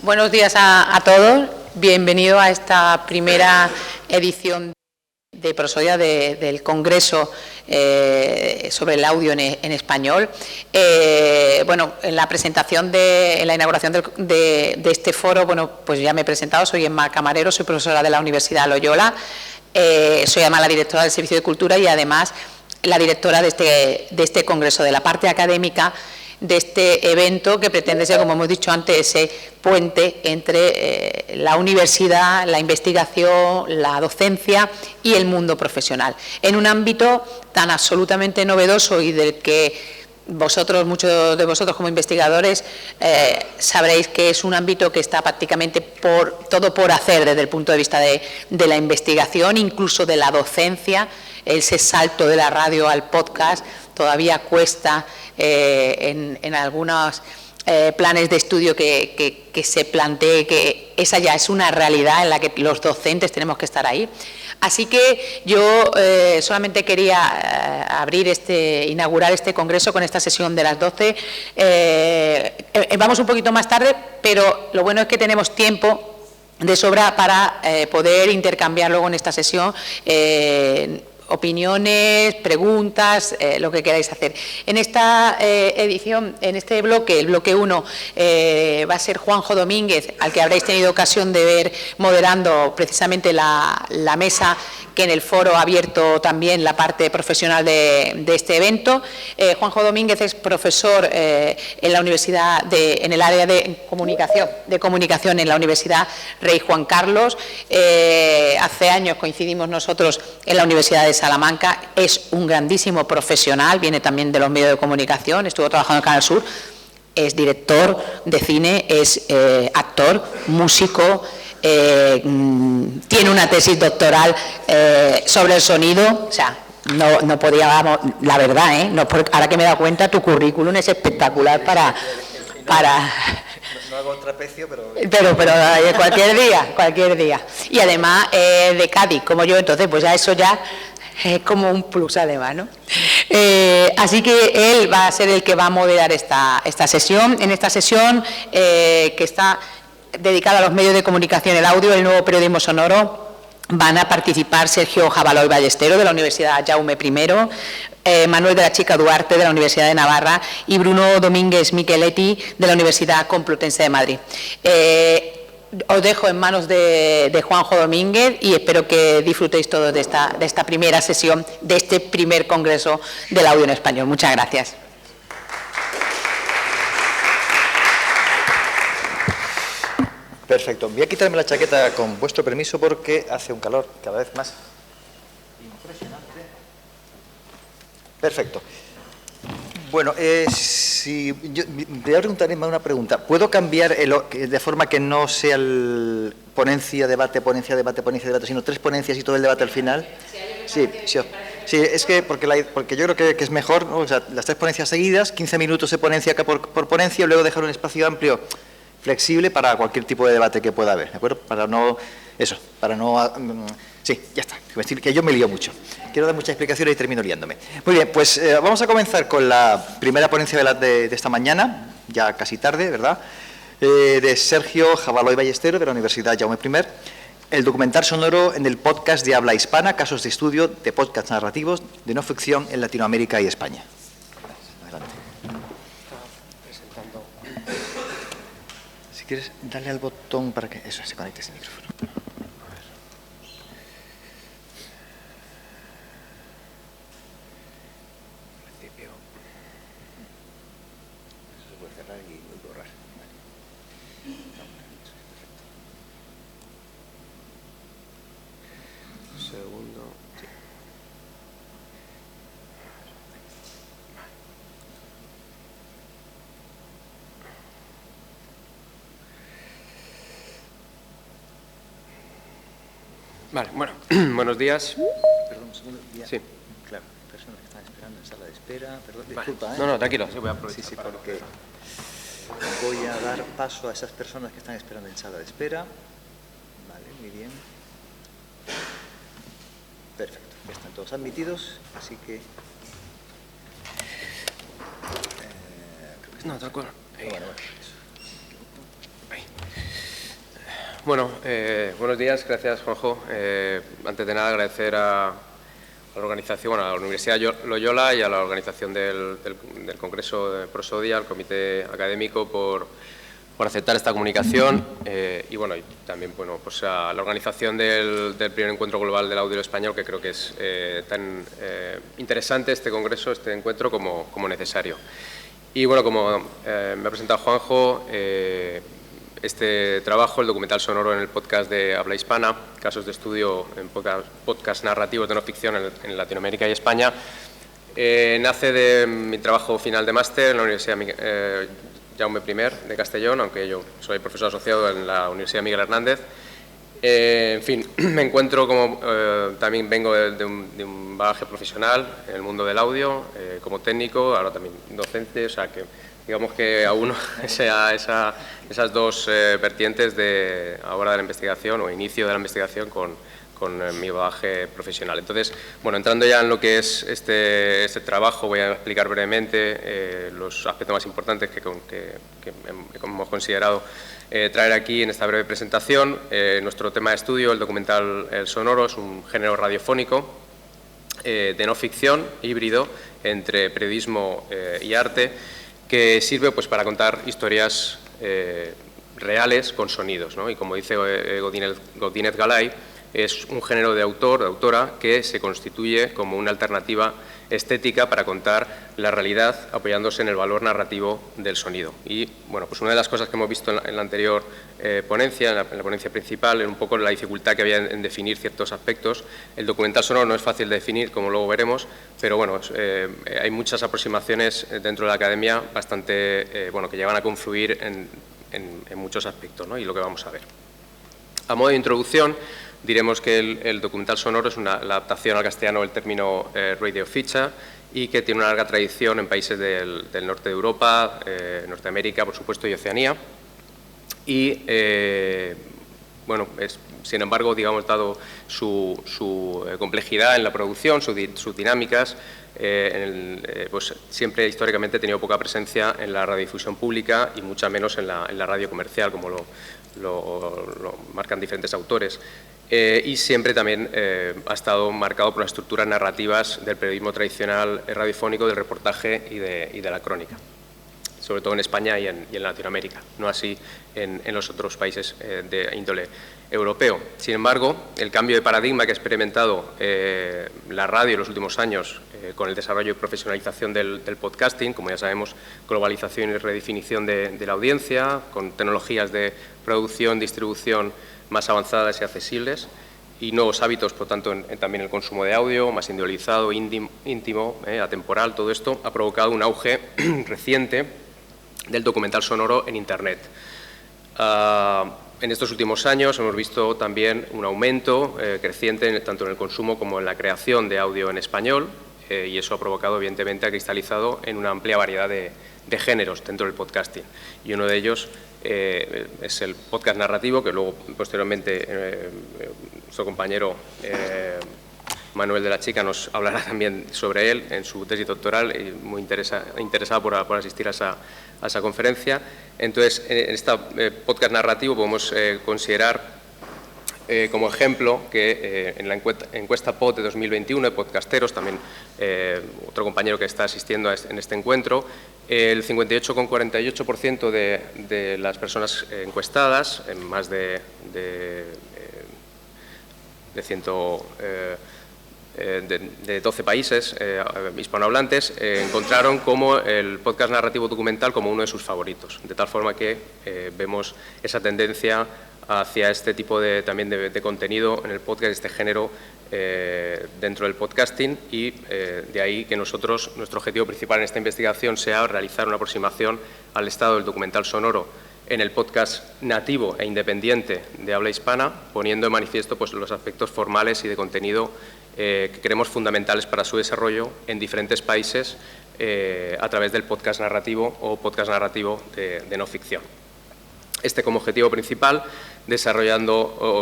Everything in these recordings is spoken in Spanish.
Buenos días a todos. Bienvenido a esta primera edición de Prosodia del Congreso sobre el audio en español. Bueno, en la presentación, en la inauguración de este foro, bueno, pues ya me he presentado, soy Emma Camarero, soy profesora de la Universidad Loyola, soy además la directora del Servicio de Cultura y además la directora de este congreso, de la parte académica de este evento que pretende ser, como hemos dicho antes, ese puente entre la universidad, la investigación, la docencia y el mundo profesional, en un ámbito tan absolutamente novedoso y del que muchos de vosotros como investigadores sabréis que es un ámbito que está prácticamente todo por hacer desde el punto de vista de la investigación, incluso de la docencia. Ese salto de la radio al podcast todavía cuesta en algunos planes de estudio que se plantee que esa ya es una realidad en la que los docentes tenemos que estar ahí. Así que yo solamente quería inaugurar este congreso con esta sesión de las 12. Vamos un poquito más tarde, pero lo bueno es que tenemos tiempo de sobra para poder intercambiar luego en esta sesión opiniones, preguntas, lo que queráis hacer. En esta edición, en este bloque, el bloque 1, va a ser Juanjo Domínguez, al que habréis tenido ocasión de ver moderando precisamente la mesa que en el foro ha abierto también la parte profesional de este evento. Juanjo Domínguez es profesor en la universidad, en el área de comunicación en la Universidad Rey Juan Carlos. Hace años coincidimos nosotros en la Universidad de Salamanca. Es un grandísimo profesional, viene también de los medios de comunicación, estuvo trabajando en Canal Sur, es director de cine, es actor, músico, tiene una tesis doctoral sobre el sonido. O sea, no podíamos, la verdad, ahora que me he dado cuenta, tu currículum es espectacular para no hago trapecio, pero cualquier día. Y además de Cádiz, como yo, entonces pues ya eso ya es como un plus además, ¿no? Así que él va a ser el que va a moderar esta sesión. En esta sesión que está dedicada a los medios de comunicación, el audio, el nuevo periodismo sonoro, van a participar Sergio Jabaloy Ballestero de la Universidad Jaume I, Manuel de la Chica Duarte de la Universidad de Navarra y Bruno Domínguez Micheletti de la Universidad Complutense de Madrid. Os dejo en manos de Juanjo Domínguez y espero que disfrutéis todos de esta primera sesión, de este primer congreso del audio en español. Muchas gracias. Perfecto. Voy a quitarme la chaqueta con vuestro permiso porque hace un calor cada vez más impresionante. Perfecto. Bueno, te voy a preguntar una pregunta. ¿Puedo cambiar de forma que no sea el ponencia, debate, sino 3 ponencias y todo el debate al final? Sí, es que porque yo creo que es mejor, ¿no? O sea, las 3 ponencias seguidas, 15 minutos de ponencia por ponencia y luego dejar un espacio amplio, flexible para cualquier tipo de debate que pueda haber, ¿de acuerdo? Sí, ya está, que yo me lío mucho. Quiero dar muchas explicaciones y termino liándome. Muy bien, pues vamos a comenzar con la primera ponencia de esta mañana, ya casi tarde, ¿verdad? De Sergio Jabaloy Ballestero, de la Universidad Jaume I, el documental sonoro en el podcast de habla hispana, casos de estudio de podcasts narrativos de no ficción en Latinoamérica y España. Adelante. Si quieres, dale al botón para que se conecte ese micrófono. Vale, bueno, buenos días. Perdón, un segundo. Sí. Claro, personas que están esperando en sala de espera. Perdón, Vale. disculpa. No, tranquilo, sí, voy a aprovechar. Sí, porque voy a dar paso a esas personas que están esperando en sala de espera. Vale, muy bien. Perfecto, ya están todos admitidos, así que... creo que No, de acuerdo. bueno, eso. Bueno, buenos días, gracias Juanjo. Antes de nada agradecer a la organización, bueno, a la Universidad Loyola y a la organización del Congreso de Prosodia, al Comité Académico por aceptar esta comunicación y bueno, y también bueno, pues a la organización del primer encuentro global del audio español, que creo que es tan interesante este congreso, este encuentro como necesario. Y bueno, como me ha presentado Juanjo, este trabajo, el documental sonoro en el podcast de habla hispana, casos de estudio en podcast narrativos de no ficción en Latinoamérica y España, nace de mi trabajo final de máster en la Universidad Jaume I de Castellón, aunque yo soy profesor asociado en la Universidad Miguel Hernández. En fin, me encuentro como también vengo de un bagaje profesional en el mundo del audio, como técnico, ahora también docente, o sea que digamos que aúno esas dos vertientes de ahora de la investigación o inicio de la investigación con mi bagaje profesional. Entonces, bueno, entrando ya en lo que es este trabajo, voy a explicar brevemente los aspectos más importantes que hemos considerado traer aquí en esta breve presentación. Nuestro tema de estudio, el documental sonoro, es un género radiofónico de no ficción, híbrido entre periodismo y arte, que sirve pues para contar historias reales con sonidos, ¿no? Y como dice Godínez Galay, es un género de autor, de autora, que se constituye como una alternativa estética para contar la realidad apoyándose en el valor narrativo del sonido. Y bueno, pues una de las cosas que hemos visto en la anterior ponencia, en la ponencia principal, es un poco la dificultad que había en definir ciertos aspectos. El documental sonoro no es fácil de definir, como luego veremos, pero bueno, hay muchas aproximaciones dentro de la academia bastante, bueno, que llevan a confluir en muchos aspectos, ¿no? Y lo que vamos a ver. A modo de introducción, diremos que el documental sonoro es la adaptación al castellano del término radio feature y que tiene una larga tradición en países del norte de Europa, Norteamérica, por supuesto, y Oceanía. Y, bueno, sin embargo, digamos, dado su complejidad en la producción, sus dinámicas, pues siempre históricamente ha tenido poca presencia en la radiodifusión pública y mucha menos en la radio comercial, como lo marcan diferentes autores. Y siempre también ha estado marcado por las estructuras narrativas del periodismo tradicional radiofónico, del reportaje y de la crónica, sobre todo en España y en Latinoamérica, no así en los otros países de índole europeo. Sin embargo, el cambio de paradigma que ha experimentado la radio en los últimos años con el desarrollo y profesionalización del podcasting, como ya sabemos, globalización y redefinición de la audiencia, con tecnologías de producción, distribución más avanzadas y accesibles, y nuevos hábitos, por tanto, también el consumo de audio, más individualizado, íntimo, atemporal, todo esto ha provocado un auge reciente del documental sonoro en Internet. En estos últimos años hemos visto también un aumento creciente tanto en el consumo como en la creación de audio en español, y eso ha provocado, evidentemente, ha cristalizado en una amplia variedad de géneros dentro del podcasting, y uno de ellos es el podcast narrativo, que luego posteriormente nuestro compañero Manuel de la Chica nos hablará también sobre él en su tesis doctoral, y muy interesado por asistir a esa conferencia. Entonces, en este podcast narrativo podemos considerar como ejemplo que en la encuesta POD de 2021 de podcasteros, también otro compañero que está asistiendo en este encuentro, el 58,48% de las personas encuestadas, en más de 12 países hispanohablantes, encontraron como el podcast narrativo documental como uno de sus favoritos, de tal forma que vemos esa tendencia hacia este tipo también de contenido en el podcast, este género dentro del podcasting, y de ahí que nuestro objetivo principal en esta investigación sea realizar una aproximación al estado del documental sonoro en el podcast nativo e independiente de habla hispana, poniendo en manifiesto pues, los aspectos formales y de contenido que creemos fundamentales para su desarrollo en diferentes países a través del podcast narrativo o podcast narrativo de no ficción. Este como objetivo principal, desarrollando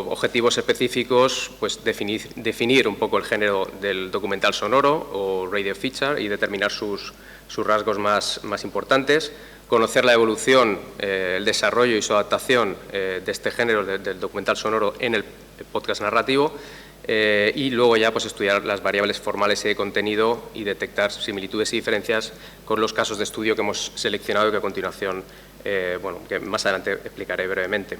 objetivos específicos, pues definir un poco el género del documental sonoro o radio feature y determinar sus rasgos más importantes, conocer la evolución, el desarrollo y su adaptación de este género del documental sonoro en el podcast narrativo, y luego ya pues estudiar las variables formales y de contenido y detectar similitudes y diferencias con los casos de estudio que hemos seleccionado y que a continuación, que más adelante explicaré brevemente.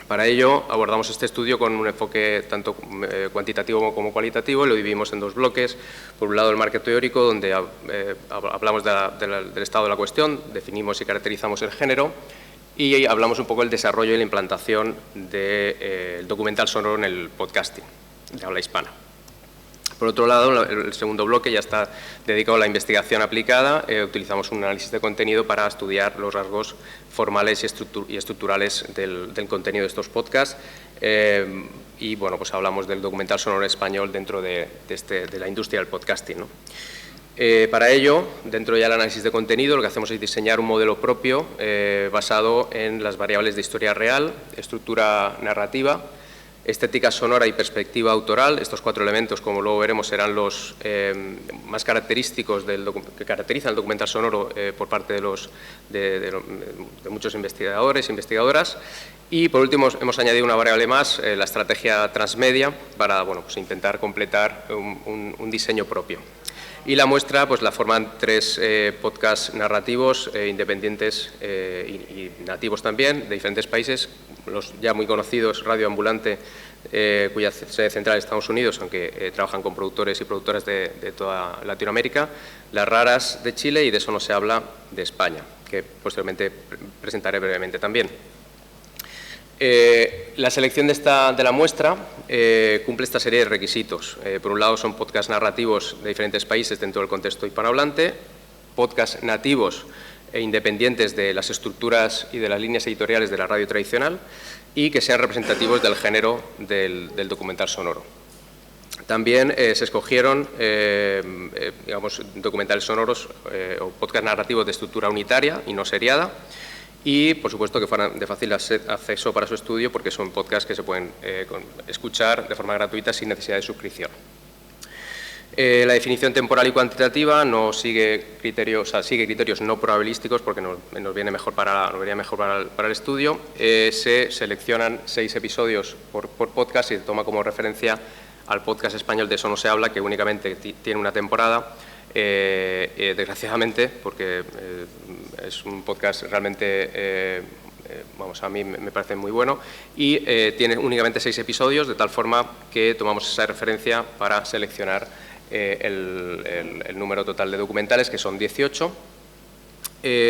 Para ello abordamos este estudio con un enfoque tanto cuantitativo como cualitativo y lo dividimos en dos bloques. Por un lado el marco teórico, donde hablamos del estado de la cuestión, definimos y caracterizamos el género y hablamos un poco del desarrollo y la implantación del documental sonoro en el podcasting de habla hispana. Por otro lado, el segundo bloque ya está dedicado a la investigación aplicada. Utilizamos un análisis de contenido para estudiar los rasgos formales y estructurales del contenido de estos podcasts. Y bueno, pues hablamos del documental sonoro español dentro de la industria del podcasting, ¿no? Para ello, dentro ya del análisis de contenido, lo que hacemos es diseñar un modelo propio basado en las variables de historia real, estructura narrativa, estética sonora y perspectiva autoral. Estos 4 elementos, como luego veremos, serán los más característicos que caracterizan el documental sonoro por parte de muchos investigadores e investigadoras. Y por último hemos añadido una variable más, la estrategia transmedia, para pues intentar completar un diseño propio. Y la muestra pues la forman 3 podcasts narrativos independientes y nativos también, de diferentes países. Los ya muy conocidos, Radio Ambulante, cuya sede central es Estados Unidos, aunque trabajan con productores y productoras de toda Latinoamérica, Las Raras de Chile y De Eso No Se Habla de España, que posteriormente presentaré brevemente también. La selección de la muestra cumple esta serie de requisitos. Por un lado son podcasts narrativos de diferentes países dentro del contexto hispanohablante, podcasts nativos e independientes de las estructuras y de las líneas editoriales de la radio tradicional y que sean representativos del género del documental sonoro. También se escogieron documentales sonoros o podcasts narrativos de estructura unitaria y no seriada, y, por supuesto, que fueran de fácil acceso para su estudio, porque son podcasts que se pueden escuchar de forma gratuita sin necesidad de suscripción. La definición temporal y cuantitativa no sigue criterios, sigue criterios no probabilísticos, porque nos viene mejor para el estudio. Se seleccionan 6 episodios por podcast y se toma como referencia al podcast español De Eso No Se Habla, que únicamente tiene una temporada. Desgraciadamente, porque es un podcast realmente, a mí me parece muy bueno, y tiene únicamente 6 episodios, de tal forma que tomamos esa referencia para seleccionar el número total de documentales, que son 18.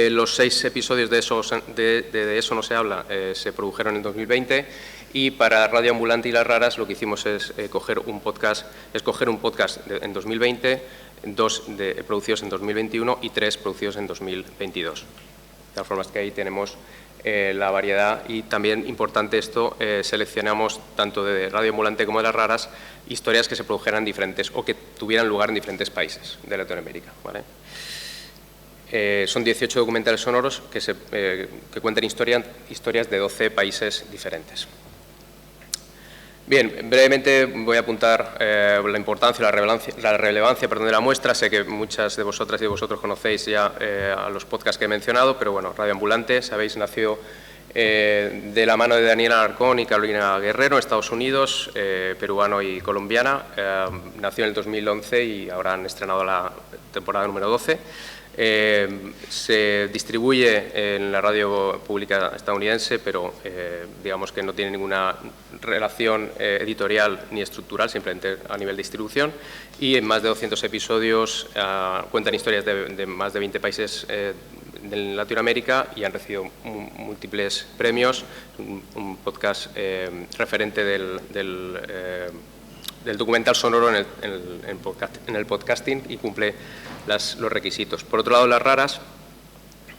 Los 6 episodios de Eso No Se Habla se produjeron en 2020, y para Radio Ambulante y Las Raras lo que hicimos es escoger un podcast en 2020, 2 producidos en 2021 y 3 producidos en 2022. De todas formas que ahí tenemos la variedad, y también importante esto, seleccionamos tanto de Radio Ambulante como de Las Raras historias que se produjeran diferentes o que tuvieran lugar en diferentes países de Latinoamérica, ¿vale? Son 18 documentales sonoros que cuentan historias de 12 países diferentes. Bien, brevemente voy a apuntar la importancia, la relevancia de la muestra. Sé que muchas de vosotras y de vosotros conocéis ya a los podcasts que he mencionado, pero bueno, Radio Ambulante, sabéis, nació de la mano de Daniel Alarcón y Carolina Guerrero, Estados Unidos, peruano y colombiana. Nació en el 2011 y ahora han estrenado la temporada número 12. Se distribuye en la radio pública estadounidense, pero digamos que no tiene ninguna relación editorial ni estructural, simplemente a nivel de distribución, y en más de 200 episodios cuentan historias de más de 20 países de Latinoamérica y han recibido múltiples premios. Un podcast referente del documental sonoro en el podcasting y cumple los requisitos. Por otro lado, Las Raras,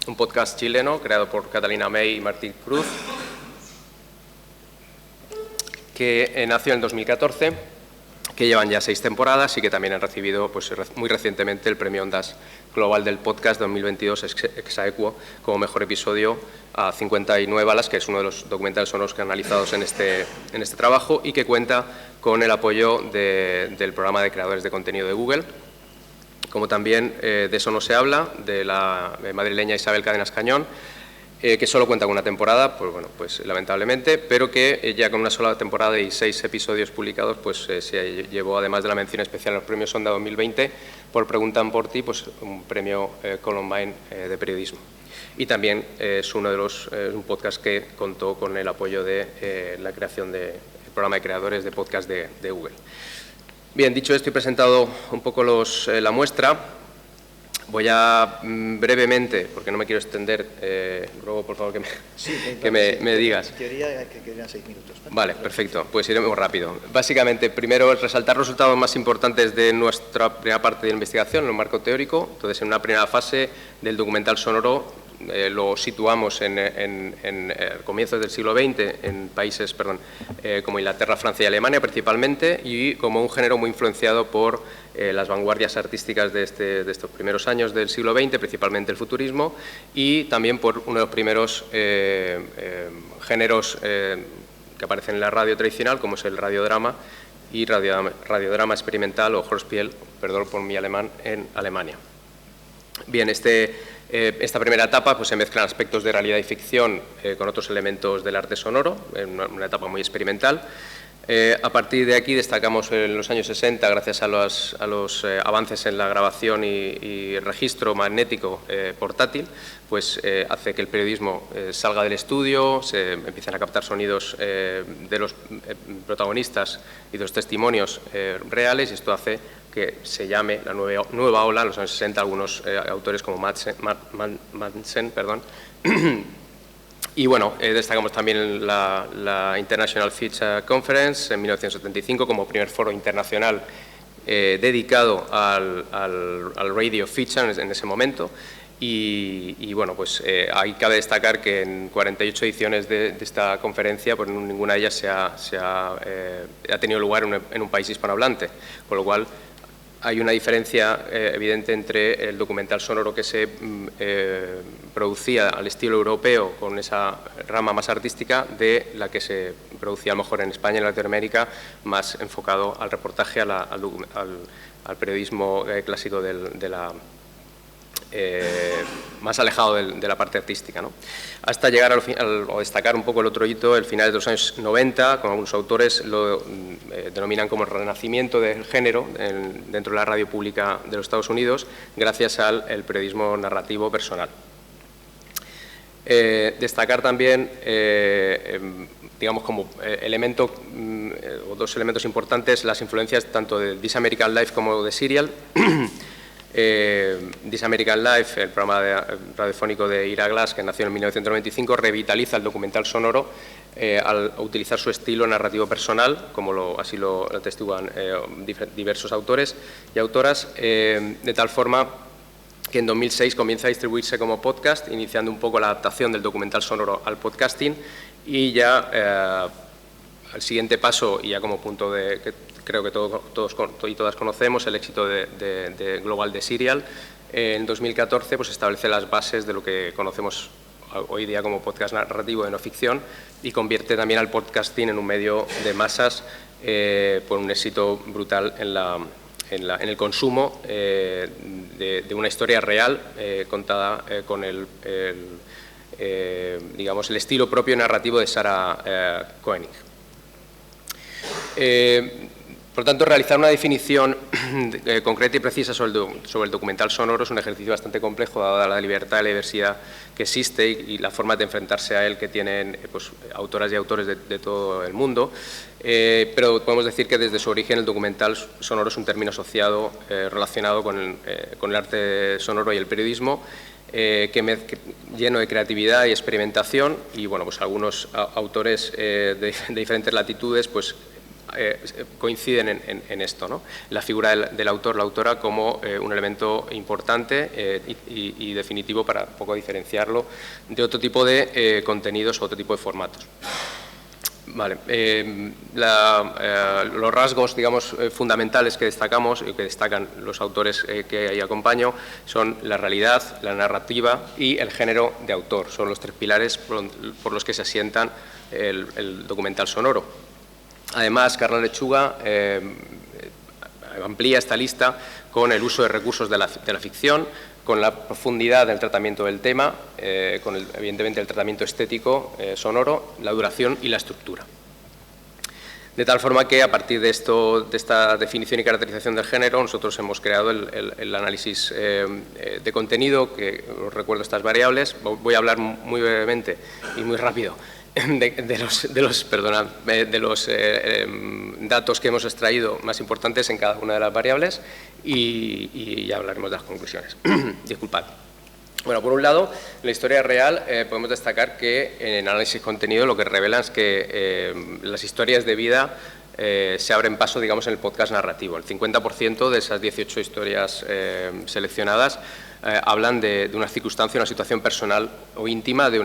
un podcast chileno creado por Catalina May y Martín Cruz, que nació en 2014, que llevan ya 6 temporadas y que también han recibido pues, muy recientemente el Premio Ondas Global del Podcast 2022 ex aequo como mejor episodio a 59 balas, que es uno de los documentales sonoros que han analizados en este trabajo y que cuenta con el apoyo del programa de creadores de contenido de Google. como también de Eso no se habla, de la madrileña Isabel Cadenas Cañón, que solo cuenta con una temporada, pues bueno, pues lamentablemente, pero que ya con una sola temporada y 6 episodios publicados, pues se llevó, además de la mención especial a los premios Sonda 2020, por Preguntan por ti, pues un premio Columbine de periodismo. Y también es uno de los un podcast que contó con el apoyo de la creación del programa de creadores de podcast de Google. Bien, dicho esto y presentado un poco la muestra, voy a brevemente, porque no me quiero extender, ruego por favor que me digas. En teoría que quedan 6 minutos. Vale, perfecto, pues iremos rápido. Básicamente, primero, resaltar los resultados más importantes de nuestra primera parte de investigación, en un marco teórico. Entonces, en una primera fase del documental sonoro, lo situamos en comienzos del siglo XX en países como Inglaterra, Francia y Alemania principalmente, y como un género muy influenciado por las vanguardias artísticas de estos primeros años del siglo XX, principalmente el futurismo, y también por uno de los primeros géneros que aparecen en la radio tradicional, como es el radiodrama y radiodrama experimental o Hörspiel, perdón por mi alemán, en Alemania. Bien, esta primera etapa pues, se mezclan aspectos de realidad y ficción con otros elementos del arte sonoro, en una etapa muy experimental. A partir de aquí destacamos en los años 60, gracias a los avances en la grabación y registro magnético portátil, pues hace que el periodismo salga del estudio, se empiezan a captar sonidos de los protagonistas y de los testimonios reales, y esto hace que se llame la nueva ola, en los años 60, algunos autores como Madsen, y bueno, destacamos también la International Feature Conference en 1975 como primer foro internacional dedicado al radio feature en ese momento. Y bueno, pues ahí cabe destacar que en 48 ediciones de esta conferencia, pues ninguna de ellas ha tenido lugar en un país hispanohablante, con lo cual hay una diferencia evidente entre el documental sonoro que se producía al estilo europeo con esa rama más artística de la que se producía a lo mejor en España y en Latinoamérica, más enfocado al reportaje, al periodismo clásico más alejado de la parte artística, ¿no? Hasta llegar o destacar un poco el otro hito, el final de los años 90, con algunos autores lo denominan como el renacimiento del género dentro de la radio pública de los Estados Unidos, gracias al periodismo narrativo personal. Destacar también, digamos, como elemento, o dos elementos importantes, las influencias tanto de This American Life como de Serial. This American Life, el programa radiofónico de Ira Glass, que nació en 1995, revitaliza el documental sonoro al utilizar su estilo narrativo personal, como así lo atestiguan diversos autores y autoras, de tal forma que en 2006 comienza a distribuirse como podcast, iniciando un poco la adaptación del documental sonoro al podcasting, y ya al siguiente paso, y ya como punto que creo que todos y todas conocemos, el éxito de global de Serial, en 2014 pues establece las bases de lo que conocemos hoy día como podcast narrativo de no ficción, y convierte también al podcasting en un medio de masas por un éxito brutal en el consumo de una historia real contada con digamos, el estilo propio narrativo de Sarah Koenig. Por tanto, realizar una definición concreta y precisa sobre el documental sonoro es un ejercicio bastante complejo, dada la libertad y la diversidad que existe y la forma de enfrentarse a él que tienen pues, autoras y autores de todo el mundo. Pero podemos decir que desde su origen el documental sonoro es un término asociado, relacionado con el arte sonoro y el periodismo, lleno de creatividad y experimentación, y bueno, pues algunos autores de diferentes latitudes pues coinciden en esto, ¿no? La figura del autor, la autora, como un elemento importante y definitivo para un poco diferenciarlo de otro tipo de contenidos o otro tipo de formatos. Vale. Los rasgos, digamos, fundamentales que destacamos y que destacan los autores que ahí acompaño son la realidad, la narrativa y el género de autor. Son los tres pilares por los que se asientan el documental sonoro. Además, Carla Lechuga amplía esta lista con el uso de recursos de la ficción, con la profundidad del tratamiento del tema, con evidentemente el tratamiento estético, sonoro, la duración y la estructura. De tal forma que, a partir de esta definición y caracterización del género, nosotros hemos creado el análisis de contenido, que os recuerdo estas variables. Voy a hablar muy brevemente y muy rápido de los datos que hemos extraído más importantes en cada una de las variables y ya hablaremos de las conclusiones. Disculpad. Bueno, por un lado, en la historia real podemos destacar que en análisis contenido lo que revelan es que las historias de vida se abren paso, digamos, en el podcast narrativo. El 50% de esas 18 historias seleccionadas hablan de una circunstancia, una situación personal o íntima de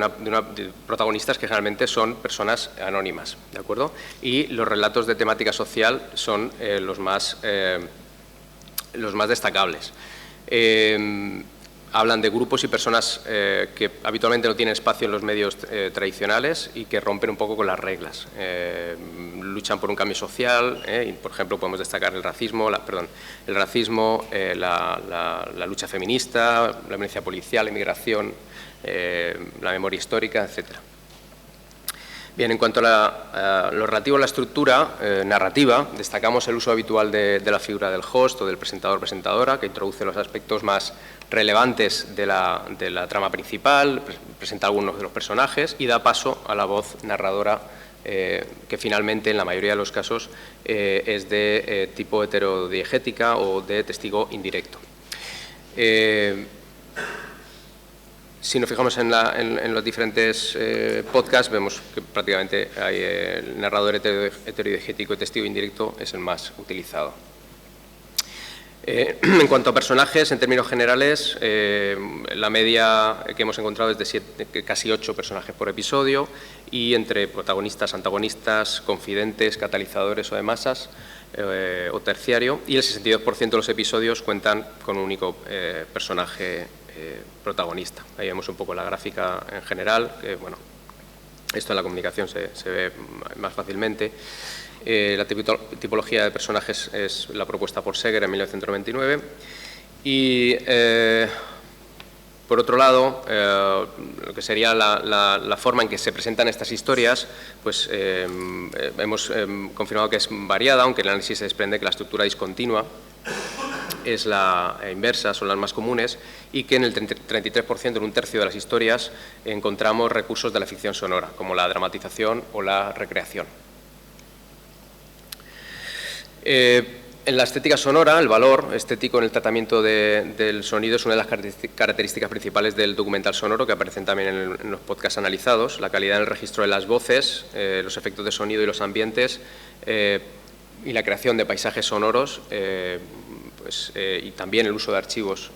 protagonistas que generalmente son personas anónimas, ¿de acuerdo? Y los relatos de temática social son los más destacables. Hablan de grupos y personas que habitualmente no tienen espacio en los medios tradicionales y que rompen un poco con las reglas. Luchan por un cambio social, y por ejemplo podemos destacar el racismo, la lucha feminista, la violencia policial, la inmigración, la memoria histórica, etcétera. Bien, en cuanto a lo relativo a la estructura narrativa, destacamos el uso habitual de la figura del host o del presentador-presentadora, que introduce los aspectos más relevantes de la trama principal, presenta algunos de los personajes y da paso a la voz narradora, que finalmente, en la mayoría de los casos, es de tipo heterodiegética o de testigo indirecto. Si nos fijamos en los diferentes podcasts, vemos que prácticamente el narrador heterodiegético y testigo indirecto es el más utilizado. En cuanto a personajes, en términos generales, la media que hemos encontrado es de casi 8 personajes por episodio, y entre protagonistas, antagonistas, confidentes, catalizadores o de masas, o terciario, y el 62% de los episodios cuentan con un único personaje protagonista. Ahí vemos un poco la gráfica en general, que bueno, esto en la comunicación se ve más fácilmente. La tipología de personajes es la propuesta por Seger en 1999 y, por otro lado, lo que sería la forma en que se presentan estas historias, pues hemos confirmado que es variada, aunque el análisis se desprende que la estructura discontinua es la inversa, son las más comunes, y que en el 33%, en un tercio de las historias, encontramos recursos de la ficción sonora, como la dramatización o la recreación. En la estética sonora, el valor estético en el tratamiento del sonido es una de las características principales del documental sonoro, que aparecen también en los podcasts analizados. La calidad en el registro de las voces, los efectos de sonido y los ambientes, y la creación de paisajes sonoros, y también el uso de archivos,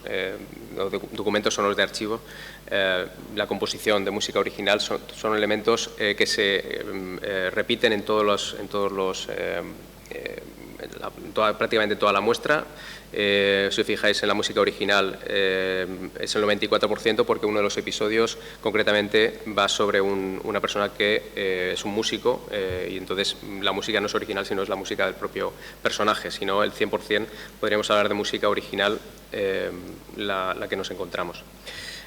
documentos sonoros de archivo, la composición de música original son elementos que se repiten en prácticamente toda la muestra. Si os fijáis en la música original, es el 94%, porque uno de los episodios concretamente va sobre una persona que es un músico, y entonces la música no es original, sino es la música del propio personaje. Si no, el 100% podríamos hablar de música original, la que nos encontramos.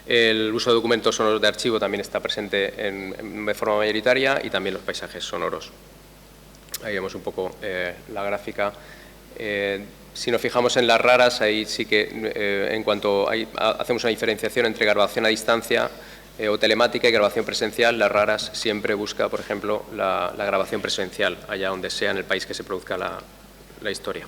El uso de documentos sonoros de archivo también está presente de forma mayoritaria, y también los paisajes sonoros. Ahí vemos un poco la gráfica. Si nos fijamos en las raras, ahí sí que hacemos una diferenciación entre grabación a distancia o telemática y grabación presencial. Las raras siempre busca, por ejemplo, la grabación presencial, allá donde sea en el país que se produzca la historia.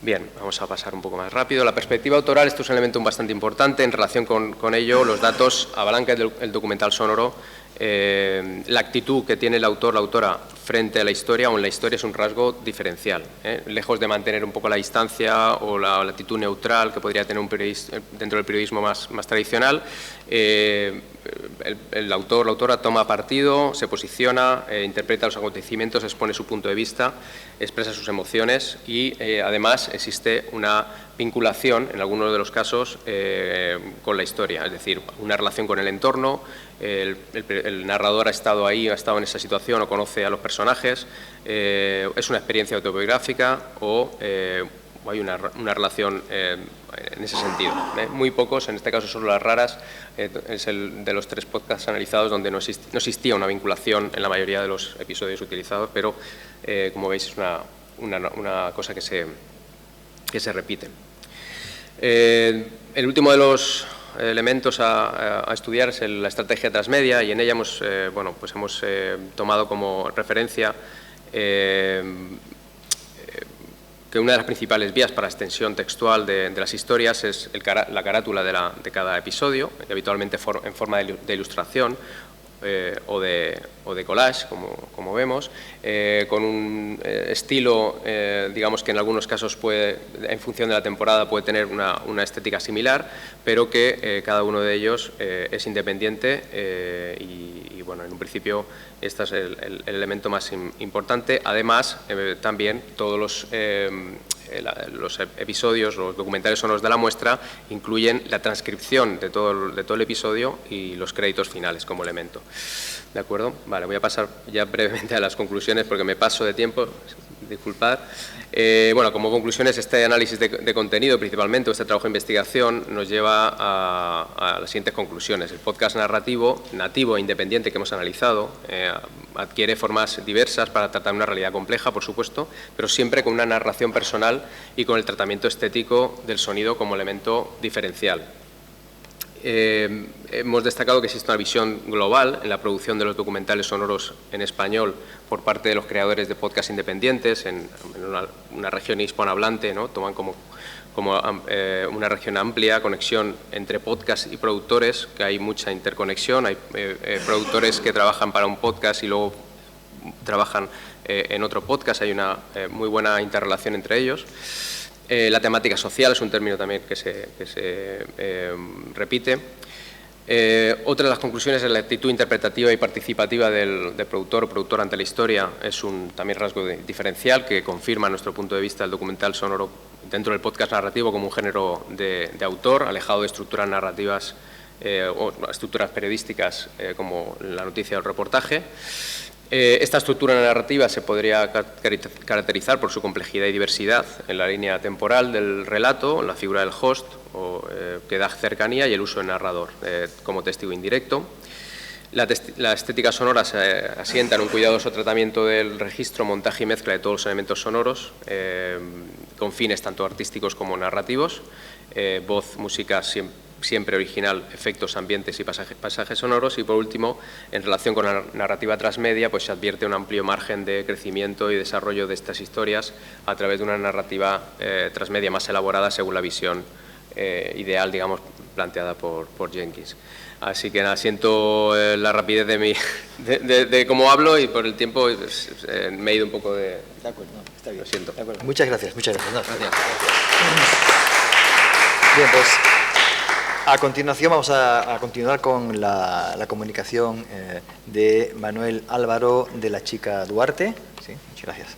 Bien, vamos a pasar un poco más rápido. La perspectiva autoral, esto es un elemento bastante importante. En relación con ello, los datos avalan que el documental sonoro, la actitud que tiene el autor, la autora, frente a la historia o en la historia es un rasgo diferencial. Lejos de mantener un poco la distancia o la actitud neutral que podría tener un periodista dentro del periodismo más tradicional, el autor, la autora toma partido, se posiciona, interpreta los acontecimientos, expone su punto de vista, expresa sus emociones y además existe una vinculación, en algunos de los casos, con la historia, es decir, una relación con el entorno. El narrador ha estado ahí, ha estado en esa situación o conoce a los personajes, es una experiencia autobiográfica o hay una relación en ese sentido. Muy pocos, en este caso solo las raras, es el de los 3 podcasts analizados donde no existía una vinculación en la mayoría de los episodios utilizados, pero como veis es una cosa que se repite. El último de los elementos a estudiar es la estrategia transmedia, y en ella hemos tomado como referencia que una de las principales vías para extensión textual de las historias es la carátula de cada episodio, habitualmente en forma de ilustración o de collage, como vemos, con un estilo, digamos que en algunos casos en función de la temporada puede tener una estética similar, pero que cada uno de ellos es independiente y bueno, en un principio este es el elemento más importante. Además, también todos los episodios, los documentales sonoros de la muestra incluyen la transcripción de todo el episodio y los créditos finales como elemento. ¿De acuerdo? Vale, voy a pasar ya brevemente a las conclusiones porque me paso de tiempo, disculpad. Bueno, como conclusiones, este análisis de contenido principalmente, este trabajo de investigación, nos lleva a las siguientes conclusiones. El podcast narrativo, nativo e independiente que hemos analizado, adquiere formas diversas para tratar una realidad compleja, por supuesto, pero siempre con una narración personal y con el tratamiento estético del sonido como elemento diferencial. Hemos destacado que existe una visión global en la producción de los documentales sonoros en español por parte de los creadores de podcast independientes en una región hispanohablante, ¿no? Toman como una región amplia, conexión entre podcast y productores, que hay mucha interconexión, hay productores que trabajan para un podcast y luego trabajan en otro podcast, hay una muy buena interrelación entre ellos. La temática social es un término también que se repite. Otra de las conclusiones es la actitud interpretativa y participativa del productor o productora ante la historia. Es un también rasgo diferencial que confirma, a nuestro punto de vista, el documental sonoro dentro del podcast narrativo como un género de autor, alejado de estructuras narrativas o estructuras periodísticas como la noticia o el reportaje. Esta estructura narrativa se podría caracterizar por su complejidad y diversidad en la línea temporal del relato, en la figura del host, que da cercanía, y el uso del narrador como testigo indirecto. La estética sonora se asienta en un cuidadoso tratamiento del registro, montaje y mezcla de todos los elementos sonoros, con fines tanto artísticos como narrativos, voz, música, siempre original, efectos, ambientes y pasajes sonoros. Y por último, en relación con la narrativa transmedia, pues se advierte un amplio margen de crecimiento y desarrollo de estas historias a través de una narrativa transmedia más elaborada según la visión ideal, digamos, planteada por Jenkins. Así que nada, siento la rapidez de cómo hablo, y por el tiempo me he ido un poco de... De acuerdo, está bien. Lo siento. De acuerdo. Muchas gracias. No, Gracias. Bien, pues a continuación vamos a continuar con la comunicación de Manuel Álvaro de la Chica Duarte. Sí, muchas gracias.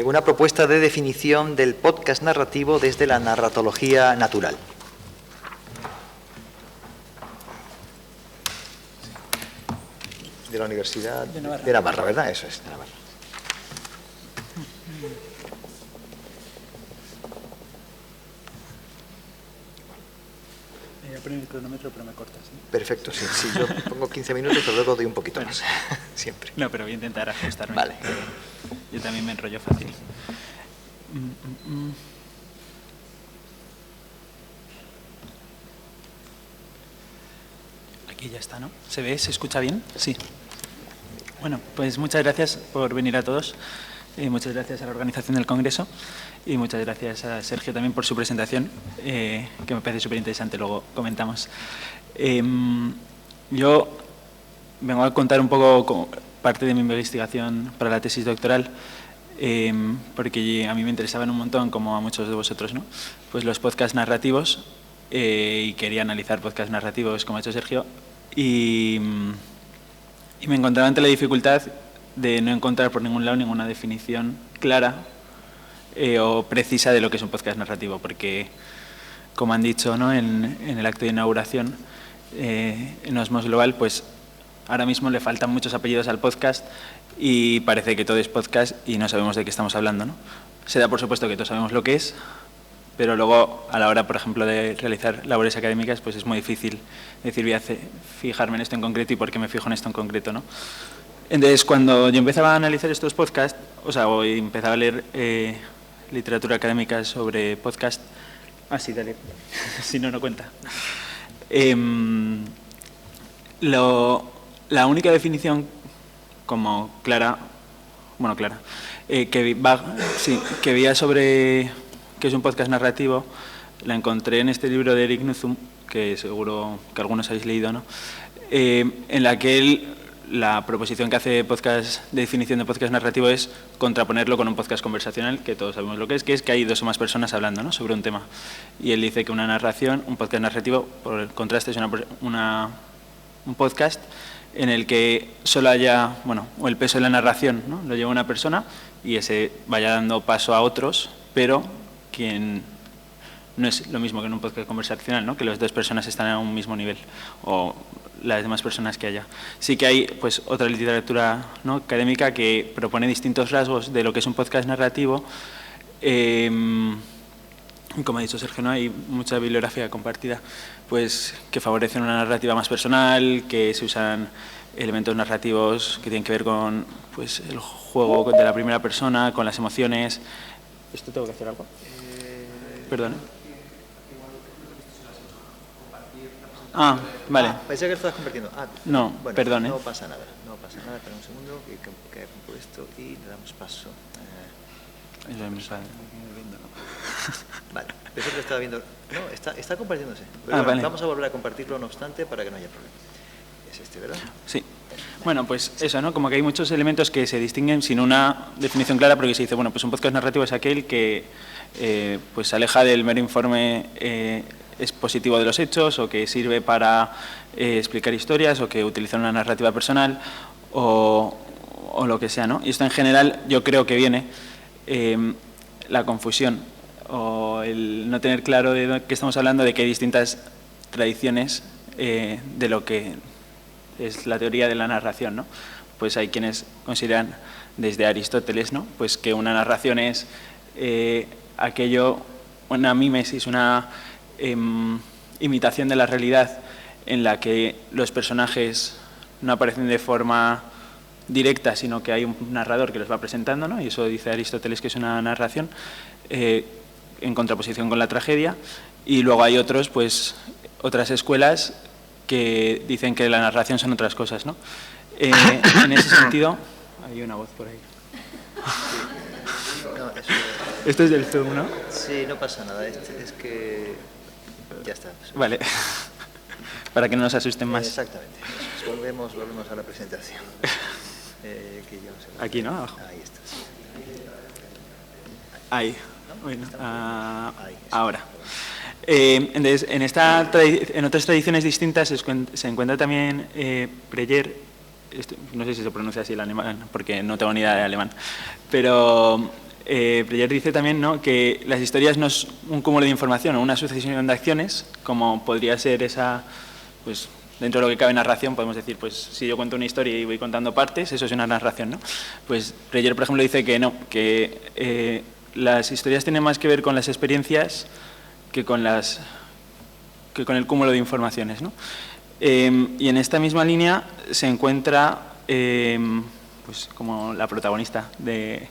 Una propuesta de definición del podcast narrativo desde la narratología natural. De la Universidad de Navarra, ¿verdad? Eso es, de Navarra. Voy a poner el cronómetro, pero me cortas, ¿sí? Perfecto, sí. Yo pongo 15 minutos, pero luego doy un poquito más. Siempre. No, pero voy a intentar ajustarme. Vale. Yo también me enrollo fácil. Aquí ya está, ¿no? ¿Se ve? ¿Se escucha bien? Sí. Bueno, pues muchas gracias por venir a todos. Muchas gracias a la organización del Congreso y muchas gracias a Sergio también por su presentación, que me parece súper interesante, luego comentamos. Yo vengo a contar un poco parte de mi investigación para la tesis doctoral, porque a mí me interesaban un montón, como a muchos de vosotros, ¿no? Pues los podcasts narrativos, y quería analizar podcasts narrativos como ha hecho Sergio, y me encontraba ante la dificultad de no encontrar por ningún lado ninguna definición clara o precisa de lo que es un podcast narrativo, porque, como han dicho, ¿no?, en el acto de inauguración en Osmos Global, pues ahora mismo le faltan muchos apellidos al podcast y parece que todo es podcast y no sabemos de qué estamos hablando, ¿no? Se da por supuesto que todos sabemos lo que es, pero luego a la hora, por ejemplo, de realizar labores académicas, pues es muy difícil decir voy a fijarme en esto en concreto y por qué me fijo en esto en concreto, ¿no? Entonces, cuando yo empezaba a analizar estos podcasts, o empezaba a leer literatura académica sobre podcast, sí, dale, si no, no cuenta. La única definición como clara, que veía sobre qué es un podcast narrativo, la encontré en este libro de Eric Nuthum, que seguro que algunos habéis leído, ¿no? En la que la proposición que hace de definición de podcast narrativo es contraponerlo con un podcast conversacional, que todos sabemos lo que es que hay dos o más personas hablando, ¿no?, sobre un tema. Y él dice que una narración, un podcast narrativo, por el contraste, es un podcast en el que solo haya, o el peso de la narración, ¿no?, lo lleva una persona y ese vaya dando paso a otros, pero quien no es lo mismo que en un podcast conversacional, ¿no?, que las dos personas están a un mismo nivel, o las demás personas que haya. Sí que hay pues otra literatura, ¿no?, académica que propone distintos rasgos de lo que es un podcast narrativo. Como ha dicho Sergio, ¿no?, hay mucha bibliografía compartida pues que favorecen una narrativa más personal, que se usan elementos narrativos que tienen que ver con pues el juego de la primera persona, con las emociones. ¿Esto tengo que hacer algo? Perdón. Vale. Pensé que lo estabas compartiendo. No, bueno, perdón. No pasa nada, espera un segundo, que he puesto y le damos paso. Vale, pensé que lo estaba viendo. No, está compartiéndose. Pero vale. Vamos a volver a compartirlo, no obstante, para que no haya problema. Es este, ¿verdad? Sí. Bueno, pues eso, ¿no? Como que hay muchos elementos que se distinguen sin una definición clara, porque se dice, bueno, pues un podcast narrativo es aquel que pues se aleja del mero informe expositivo de los hechos, o que sirve para explicar historias, o que utiliza una narrativa personal, o lo que sea, ¿no? Y esto en general yo creo que viene la confusión o el no tener claro de qué estamos hablando, de que hay distintas tradiciones de lo que es la teoría de la narración, ¿no? Pues hay quienes consideran desde Aristóteles, ¿no?, pues que una narración es una mímesis, una imitación de la realidad en la que los personajes no aparecen de forma directa, sino que hay un narrador que los va presentando, ¿no? Y eso dice Aristóteles que es una narración en contraposición con la tragedia. Y luego hay otras escuelas que dicen que la narración son otras cosas, ¿no? En ese sentido, hay una voz por ahí. Esto es del Zoom, ¿no? Sí, no pasa nada, es que ya está. Vale, para que no nos asusten más. Exactamente, volvemos a la presentación. Aquí, ¿no? Abajo. Ahí está. Ahí. Bueno, ahora. Entonces, en otras tradiciones distintas se encuentra también Breyer, no sé si se pronuncia así el alemán, porque no tengo ni idea de alemán, pero Breyer dice también, ¿no?, que las historias no es un cúmulo de información o una sucesión de acciones, como podría ser esa, pues dentro de lo que cabe narración, podemos decir, pues si yo cuento una historia y voy contando partes, eso es una narración, ¿no? Pues Breyer, por ejemplo, dice que no, que las historias tienen más que ver con las experiencias que con el cúmulo de informaciones, ¿no? Y en esta misma línea se encuentra pues como la protagonista de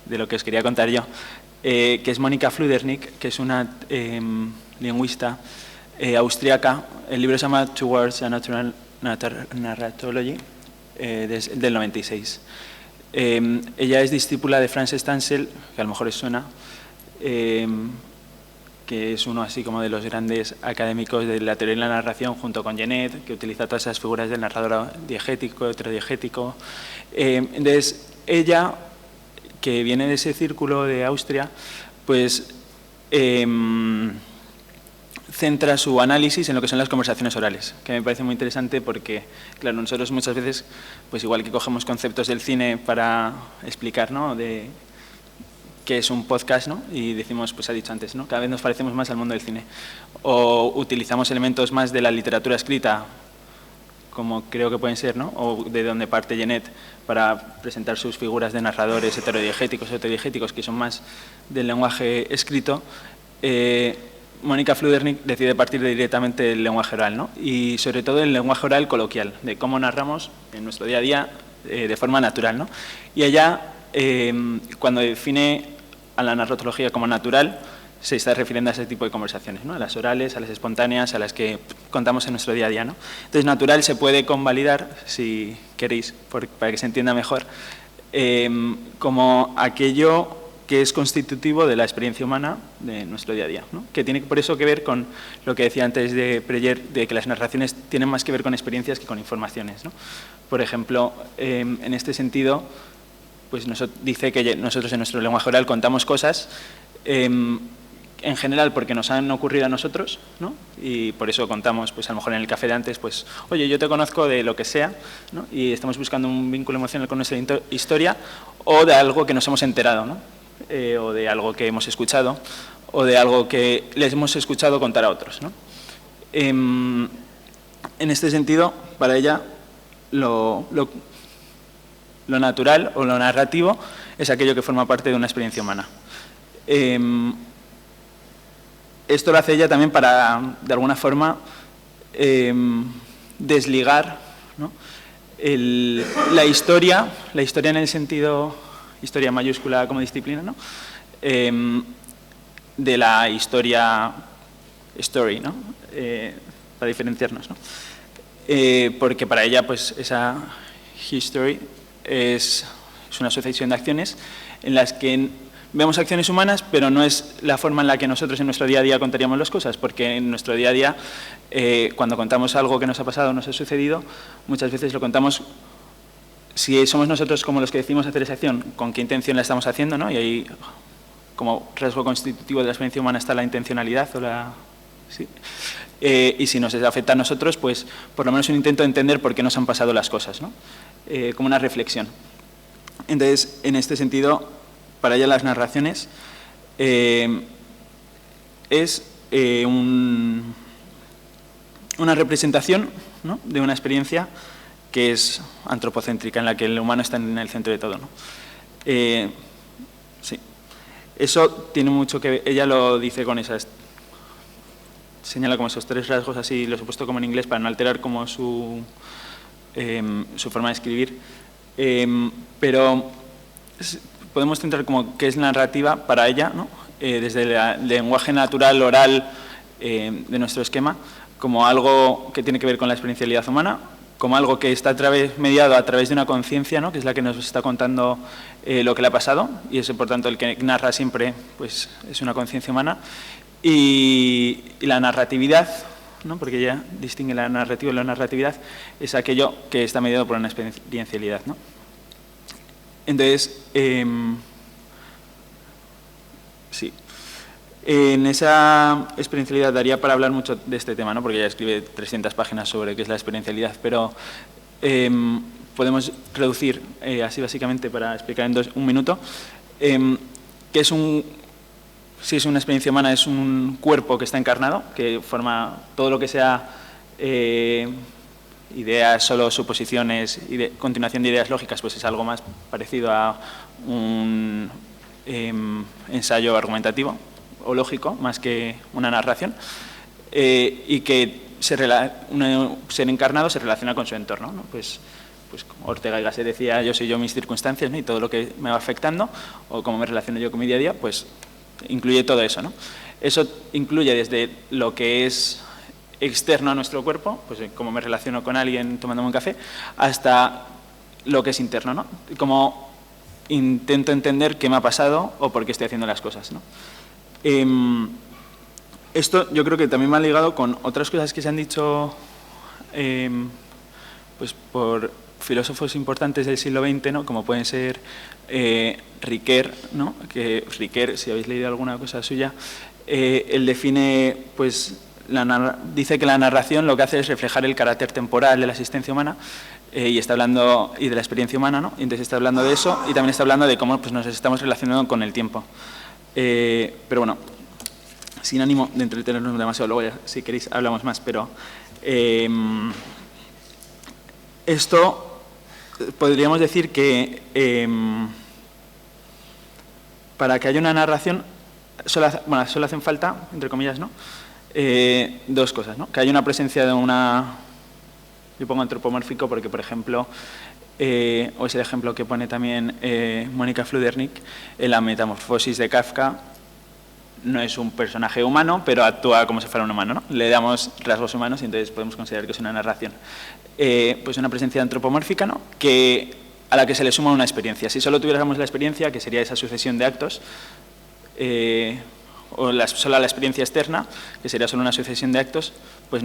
lo que os quería contar yo, que es Mónica Fludernik, que es una lingüista austriaca. El libro se llama Towards a Natural Narratology, del 96. Ella es discípula de Franz Stansel, que a lo mejor os suena, que es uno así como de los grandes académicos de la teoría de la narración, junto con Genet, que utiliza todas esas figuras del narrador diegético, heterodiegético. Entonces, ella, que viene de ese círculo de Austria, pues centra su análisis en lo que son las conversaciones orales, que me parece muy interesante porque, claro, nosotros muchas veces, pues igual que cogemos conceptos del cine para explicar, ¿no?, de qué es un podcast, ¿no?, y decimos, pues ha dicho antes, ¿no?, cada vez nos parecemos más al mundo del cine, o utilizamos elementos más de la literatura escrita, como creo que pueden ser, ¿no?, o de donde parte Genet para presentar sus figuras de narradores heterodiegéticos o heterodiegéticos, que son más del lenguaje escrito. Mónica Fludernik decide partir directamente del lenguaje oral, ¿no? Y sobre todo el lenguaje oral coloquial, de cómo narramos en nuestro día a día de forma natural, ¿no? Y ella, cuando define a la narratología como natural, se está refiriendo a ese tipo de conversaciones, ¿no? A las orales, a las espontáneas, a las que contamos en nuestro día a día, ¿no? Entonces, natural se puede convalidar, si queréis, para que se entienda mejor, como aquello que es constitutivo de la experiencia humana de nuestro día a día, ¿no? Que tiene por eso que ver con lo que decía antes de Preller, de que las narraciones tienen más que ver con experiencias que con informaciones, ¿no? Por ejemplo, en este sentido, pues dice que nosotros en nuestro lenguaje oral contamos cosas en general porque nos han ocurrido a nosotros, ¿no? Y por eso contamos, pues a lo mejor en el café de antes, pues, oye, yo te conozco de lo que sea, ¿no? Y estamos buscando un vínculo emocional con nuestra historia, o de algo que nos hemos enterado, ¿no? O de algo que hemos escuchado, o de algo que les hemos escuchado contar a otros, ¿no? En este sentido, para ella, lo natural o lo narrativo es aquello que forma parte de una experiencia humana. Esto lo hace ella también para, de alguna forma, desligar, ¿no? la historia en el sentido, historia mayúscula como disciplina, ¿no? De la historia story, ¿no? Para diferenciarnos, ¿no? Porque para ella, pues, esa history es una sucesión de acciones en las que vemos acciones humanas, pero no es la forma en la que nosotros en nuestro día a día contaríamos las cosas, porque en nuestro día a día, cuando contamos algo que nos ha pasado o nos ha sucedido, muchas veces lo contamos, si somos nosotros como los que decidimos hacer esa acción, con qué intención la estamos haciendo, ¿no? Y ahí, como rasgo constitutivo de la experiencia humana, está la intencionalidad o la... ¿sí? Y si nos afecta a nosotros, pues por lo menos un intento de entender por qué nos han pasado las cosas, ¿no? Como una reflexión. Entonces, en este sentido, para ella las narraciones es una representación, ¿no? De una experiencia que es antropocéntrica, en la que el humano está en el centro de todo, ¿no? Sí. Eso tiene mucho que ver, ella lo dice con esas, señala como esos tres rasgos así, los he puesto como en inglés para no alterar como su forma de escribir, pero podemos centrar como qué es narrativa para ella, ¿no? Desde el lenguaje natural, oral de nuestro esquema, como algo que tiene que ver con la experiencialidad humana, como algo que está mediado a través de una conciencia, ¿no? Que es la que nos está contando lo que le ha pasado, y es por tanto el que narra siempre, pues, es una conciencia humana, y la narratividad, ¿no? Porque ella distingue la narrativa y la narratividad, es aquello que está mediado por una experiencialidad, ¿no? Entonces, sí, en esa experiencialidad daría para hablar mucho de este tema, ¿no? Porque ella escribe 300 páginas sobre qué es la experiencialidad, pero podemos reducir, así básicamente para explicar en un minuto, que es si es una experiencia humana, es un cuerpo que está encarnado, que forma todo lo que sea ideas, solo suposiciones y continuación de ideas lógicas, pues es algo más parecido a un ensayo argumentativo o lógico, más que una narración, y que un ser encarnado se relaciona con su entorno, ¿no? Pues como Ortega y Gasset decía, yo soy yo mis circunstancias, ¿no? Y todo lo que me va afectando, o cómo me relaciono yo con mi día a día, pues incluye todo eso, ¿no? Eso incluye desde lo que es externo a nuestro cuerpo, pues cómo me relaciono con alguien tomándome un café, hasta lo que es interno, ¿no? Cómo intento entender qué me ha pasado o por qué estoy haciendo las cosas, ¿no? Esto yo creo que también me ha ligado con otras cosas que se han dicho pues por filósofos importantes del siglo XX, ¿no? Como pueden ser Ricoeur, ¿no? Que Ricoeur, si habéis leído alguna cosa suya, él define, pues, dice que la narración lo que hace es reflejar el carácter temporal de la existencia humana, y está hablando y de la experiencia humana, ¿no? Y entonces está hablando de eso y también está hablando de cómo, pues, nos estamos relacionando con el tiempo. Pero bueno, sin ánimo de entretenernos demasiado, luego ya, si queréis hablamos más, pero esto podríamos decir que para que haya una narración solo hacen falta, entre comillas, ¿no? Dos cosas, ¿no? Que haya una presencia de una... Yo pongo antropomórfico porque, por ejemplo, o es el ejemplo que pone también Mónica Fludernik, en la Metamorfosis de Kafka, no es un personaje humano, pero actúa como si fuera un humano, ¿no? Le damos rasgos humanos y entonces podemos considerar que es una narración. Pues una presencia antropomórfica, ¿no? A la que se le suma una experiencia. Si solo tuviéramos la experiencia, que sería esa sucesión de actos, o solo la experiencia externa, que sería solo una sucesión de actos, pues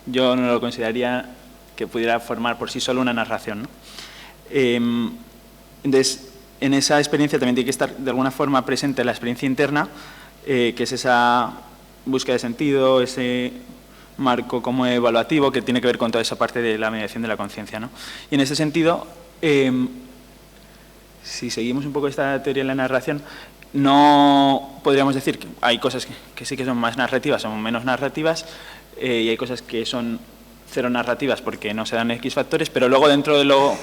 yo no lo consideraría que pudiera formar por sí solo una narración, ¿no? Entonces, en esa experiencia también tiene que estar de alguna forma presente la experiencia interna, que es esa búsqueda de sentido, ese marco como evaluativo que tiene que ver con toda esa parte de la mediación de la conciencia, ¿no? Y en ese sentido, si seguimos un poco esta teoría de la narración, no podríamos decir que hay cosas que sí que son más narrativas o menos narrativas, y hay cosas que son cero narrativas porque no se dan X factores, pero luego dentro de lo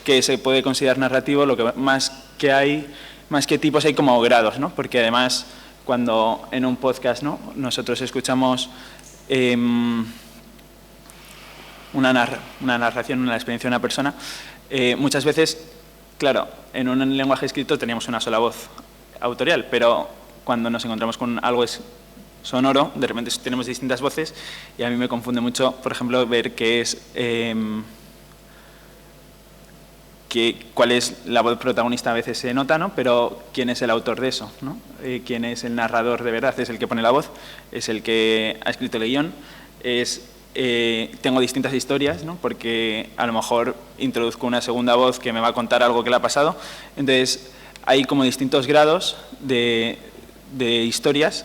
que se puede considerar narrativo, lo que más que tipos hay como grados, ¿no? Porque además cuando en un podcast, ¿no?, nosotros escuchamos una narración, una experiencia de una persona, muchas veces, claro, en un lenguaje escrito teníamos una sola voz autorial, pero cuando nos encontramos con algo sonoro, de repente tenemos distintas voces y a mí me confunde mucho, por ejemplo, ver cuál es la voz protagonista. A veces se nota, ¿no?, pero quién es el autor de eso, ¿no? Quién es el narrador de verdad, es el que pone la voz, es el que ha escrito el guión, tengo distintas historias, ¿no?, porque a lo mejor introduzco una segunda voz que me va a contar algo que le ha pasado. Entonces hay como distintos grados de historias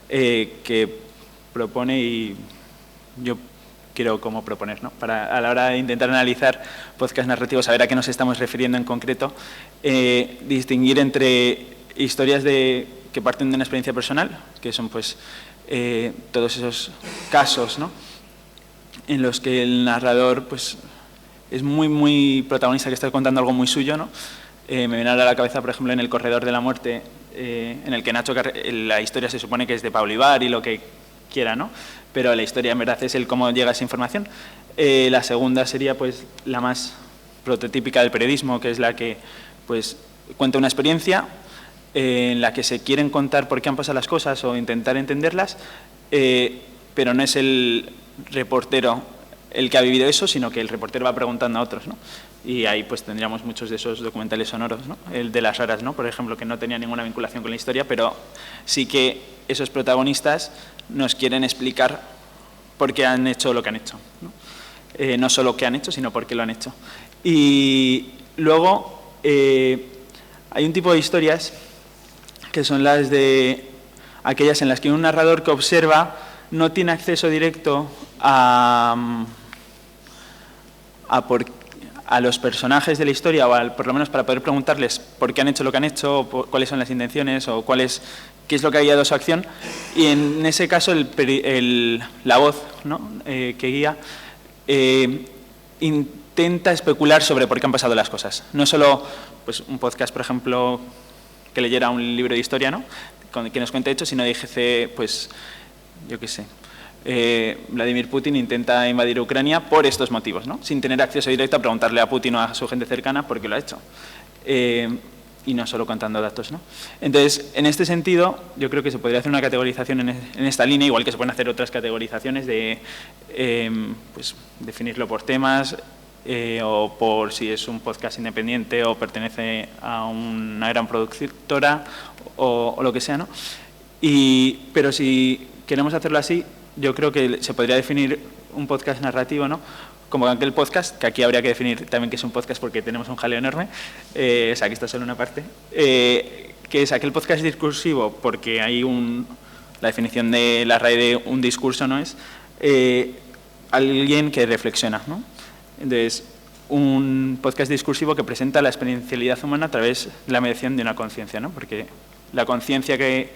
que propone, y yo quiero como proponer, ¿no?, para a la hora de intentar analizar podcasts narrativos, saber a qué nos estamos refiriendo en concreto, distinguir entre historias que parten de una experiencia personal, que son pues todos esos casos, ¿no?, en los que el narrador pues es muy protagonista, que está contando algo muy suyo, ¿no? Me viene a la cabeza, por ejemplo, en El corredor de la muerte, en el que la historia se supone que es de Pablo Ibar y lo que quiera, ¿no?, pero la historia en verdad es el cómo llega esa información. La segunda sería pues la más prototípica del periodismo, que es la que pues cuenta una experiencia en la que se quieren contar por qué han pasado las cosas o intentar entenderlas, pero no es el reportero el que ha vivido eso, sino que el reportero va preguntando a otros, ¿no? Y ahí pues tendríamos muchos de esos documentales sonoros, ¿no? El de Las Raras, ¿no?, por ejemplo, que no tenía ninguna vinculación con la historia, pero sí que esos protagonistas nos quieren explicar por qué han hecho lo que han hecho, ¿no? No solo qué han hecho, sino por qué lo han hecho. Y luego hay un tipo de historias que son las de aquellas en las que un narrador que observa no tiene acceso directo a los personajes de la historia, o por lo menos para poder preguntarles por qué han hecho lo que han hecho, o cuáles son las intenciones, o qué es lo que ha guiado su acción. Y en ese caso la voz, ¿no?, que guía intenta especular sobre por qué han pasado las cosas. No solo pues un podcast, por ejemplo, que leyera un libro de historia, ¿no?, que nos cuente hechos, sino dice, pues, yo qué sé, Vladimir Putin intenta invadir Ucrania por estos motivos, ¿no?, sin tener acceso directo a preguntarle a Putin o a su gente cercana por qué lo ha hecho. Y no solo contando datos, ¿no? Entonces, en este sentido, yo creo que se podría hacer una categorización en esta línea, igual que se pueden hacer otras categorizaciones de pues, definirlo por temas, o por si es un podcast independiente o pertenece a una gran productora o lo que sea, ¿no? Pero si queremos hacerlo así, yo creo que se podría definir un podcast narrativo, ¿no?, como aquel podcast, que aquí habría que definir también que es un podcast porque tenemos un jaleo enorme, o sea, aquí está solo una parte, que es aquel podcast discursivo, porque hay la definición de la RAE de un discurso, ¿no?, es alguien que reflexiona, ¿no? Entonces, un podcast discursivo que presenta la experiencialidad humana a través de la mediación de una conciencia, ¿no?, porque la conciencia que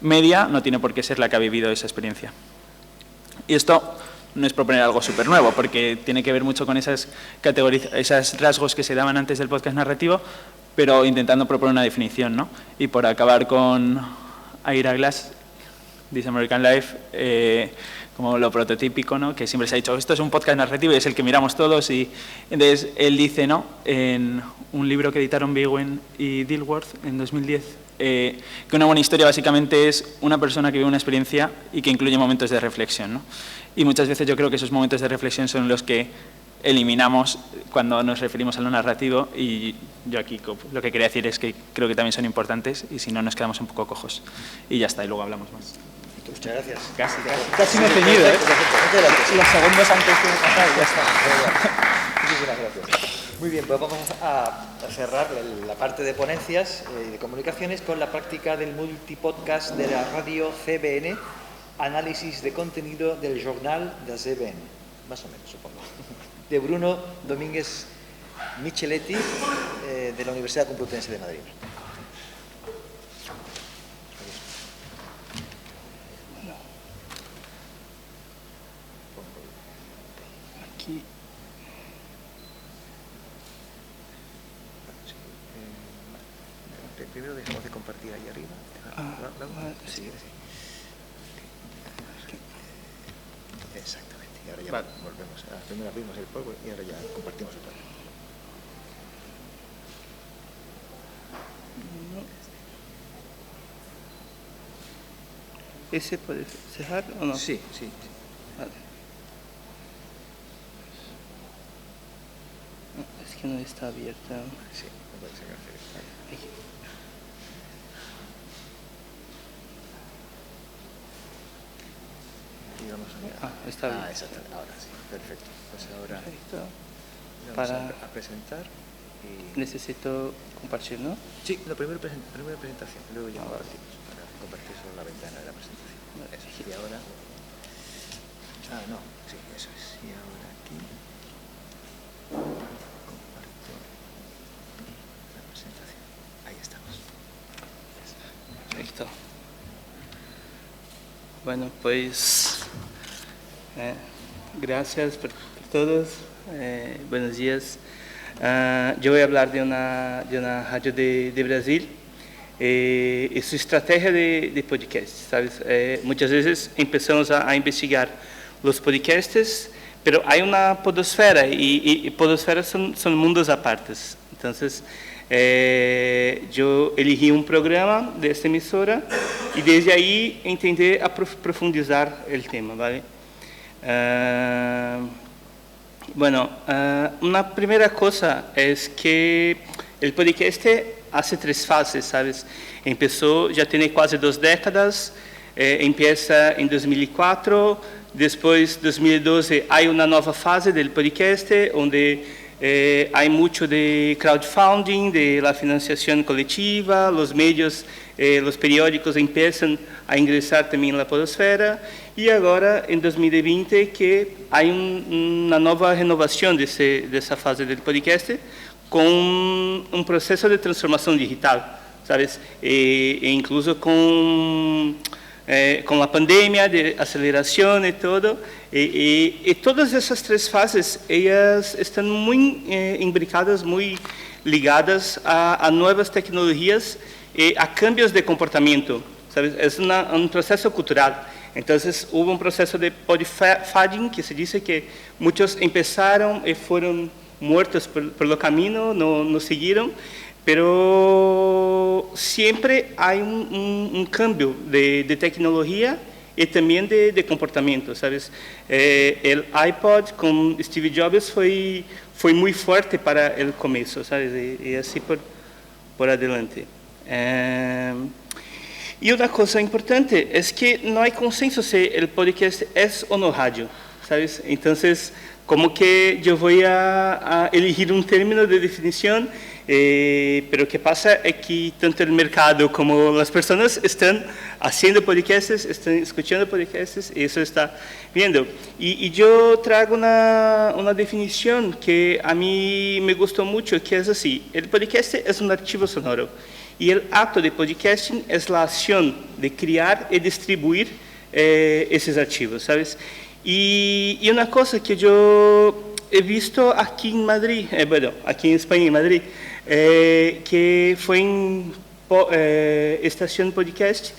media no tiene por qué ser la que ha vivido esa experiencia. Y esto no es proponer algo súper nuevo, porque tiene que ver mucho con esos rasgos que se daban antes del podcast narrativo, pero intentando proponer una definición, ¿no? Y por acabar con Ira Glass, This American Life, como lo prototípico, ¿no? Que siempre se ha dicho, esto es un podcast narrativo y es el que miramos todos. Y entonces él dice, ¿no? En un libro que editaron Bywin y Dilworth en 2010, que una buena historia básicamente es una persona que vive una experiencia y que incluye momentos de reflexión, ¿no? Y muchas veces yo creo que esos momentos de reflexión son los que eliminamos cuando nos referimos a lo narrativo, y yo aquí lo que quería decir es que creo que también son importantes, y si no nos quedamos un poco cojos. Y ya está, y luego hablamos más. Muchas gracias. Casi me he ceñido, ¿eh? Muchas gracias. Los segundos antes que me pasara, ya está. Muchísimas gracias. Muy bien, pues vamos a cerrar la parte de ponencias y de comunicaciones con la práctica del multipodcast de la radio CBN, análisis de contenido del Jornal de CBN, más o menos, supongo, de Bruno Domínguez Micheletti, de la Universidad Complutense de Madrid. Aquí. Primero dejamos de compartir ahí arriba. Sí. Exactamente. Y ahora ya volvemos. Primero abrimos el polvo y ahora ya compartimos otra vez. ¿Ese puede cerrar o no? Sí. Vale. No, es que no está abierta. Sí, no puede ser. Aquí. Y vamos a mirar. Está bien. Exactamente. Ahora sí. Perfecto. Pues ahora Perfecto. vamos Para- a presentar. Y... Necesito compartir, ¿no? Sí, primero presentación, luego ya compartimos, para compartir solo la ventana de la presentación. Eso. Y ahora... no, sí, eso es. Y ahora aquí... Comparto la presentación. Ahí estamos. Perfecto. Bueno, pues gracias por todos. Buenos días. Yo voy a hablar de una radio de Brasil y su estrategia de podcast, ¿sabes? Muchas veces empezamos a investigar los podcasts, pero hay una podosfera y podosferas son mundos apartes. Entonces, yo elegí un programa de esta emisora y desde ahí intenté profundizar el tema, ¿vale? Bueno, una primera cosa es que el podcast hace 3 fases, ¿sabes? Empezó, ya tiene casi 2 décadas, empieza en 2004, después 2012 hay una nueva fase del podcast donde hay mucho de crowdfunding, de la financiación colectiva, los medios, los periódicos empiezan a ingresar también en la podosfera, y ahora en 2020 que hay una nueva renovación de esa fase del podcast con un proceso de transformación digital, ¿sabes? E incluso con la pandemia, de aceleración y todo, y todas esas 3 fases, ellas están muy imbricadas, muy ligadas a nuevas tecnologías y a cambios de comportamiento, ¿sabes? Es un proceso cultural. Entonces, hubo un proceso de podfading, que se dice que muchos empezaron y fueron muertos por el camino, no siguieron, pero siempre hay un cambio de tecnología y también de comportamiento, ¿sabes? El iPod con Steve Jobs fue muy fuerte para el comienzo, ¿sabes? Y así por adelante. Y una cosa importante es que no hay consenso si el podcast es o no radio, ¿sabes? Entonces, como que yo voy a elegir un término de definición, pero lo que pasa es que tanto el mercado como las personas están haciendo podcasts, están escuchando podcasts, y eso está viendo. Y yo traigo una definición que a mí me gustó mucho, que es así: el podcast es un archivo sonoro. Y el acto de podcasting es la acción de crear y distribuir esos archivos, ¿sabes? Y una cosa que yo he visto aquí en Madrid, bueno, aquí en España, en Madrid, que fue en Estación Podcast,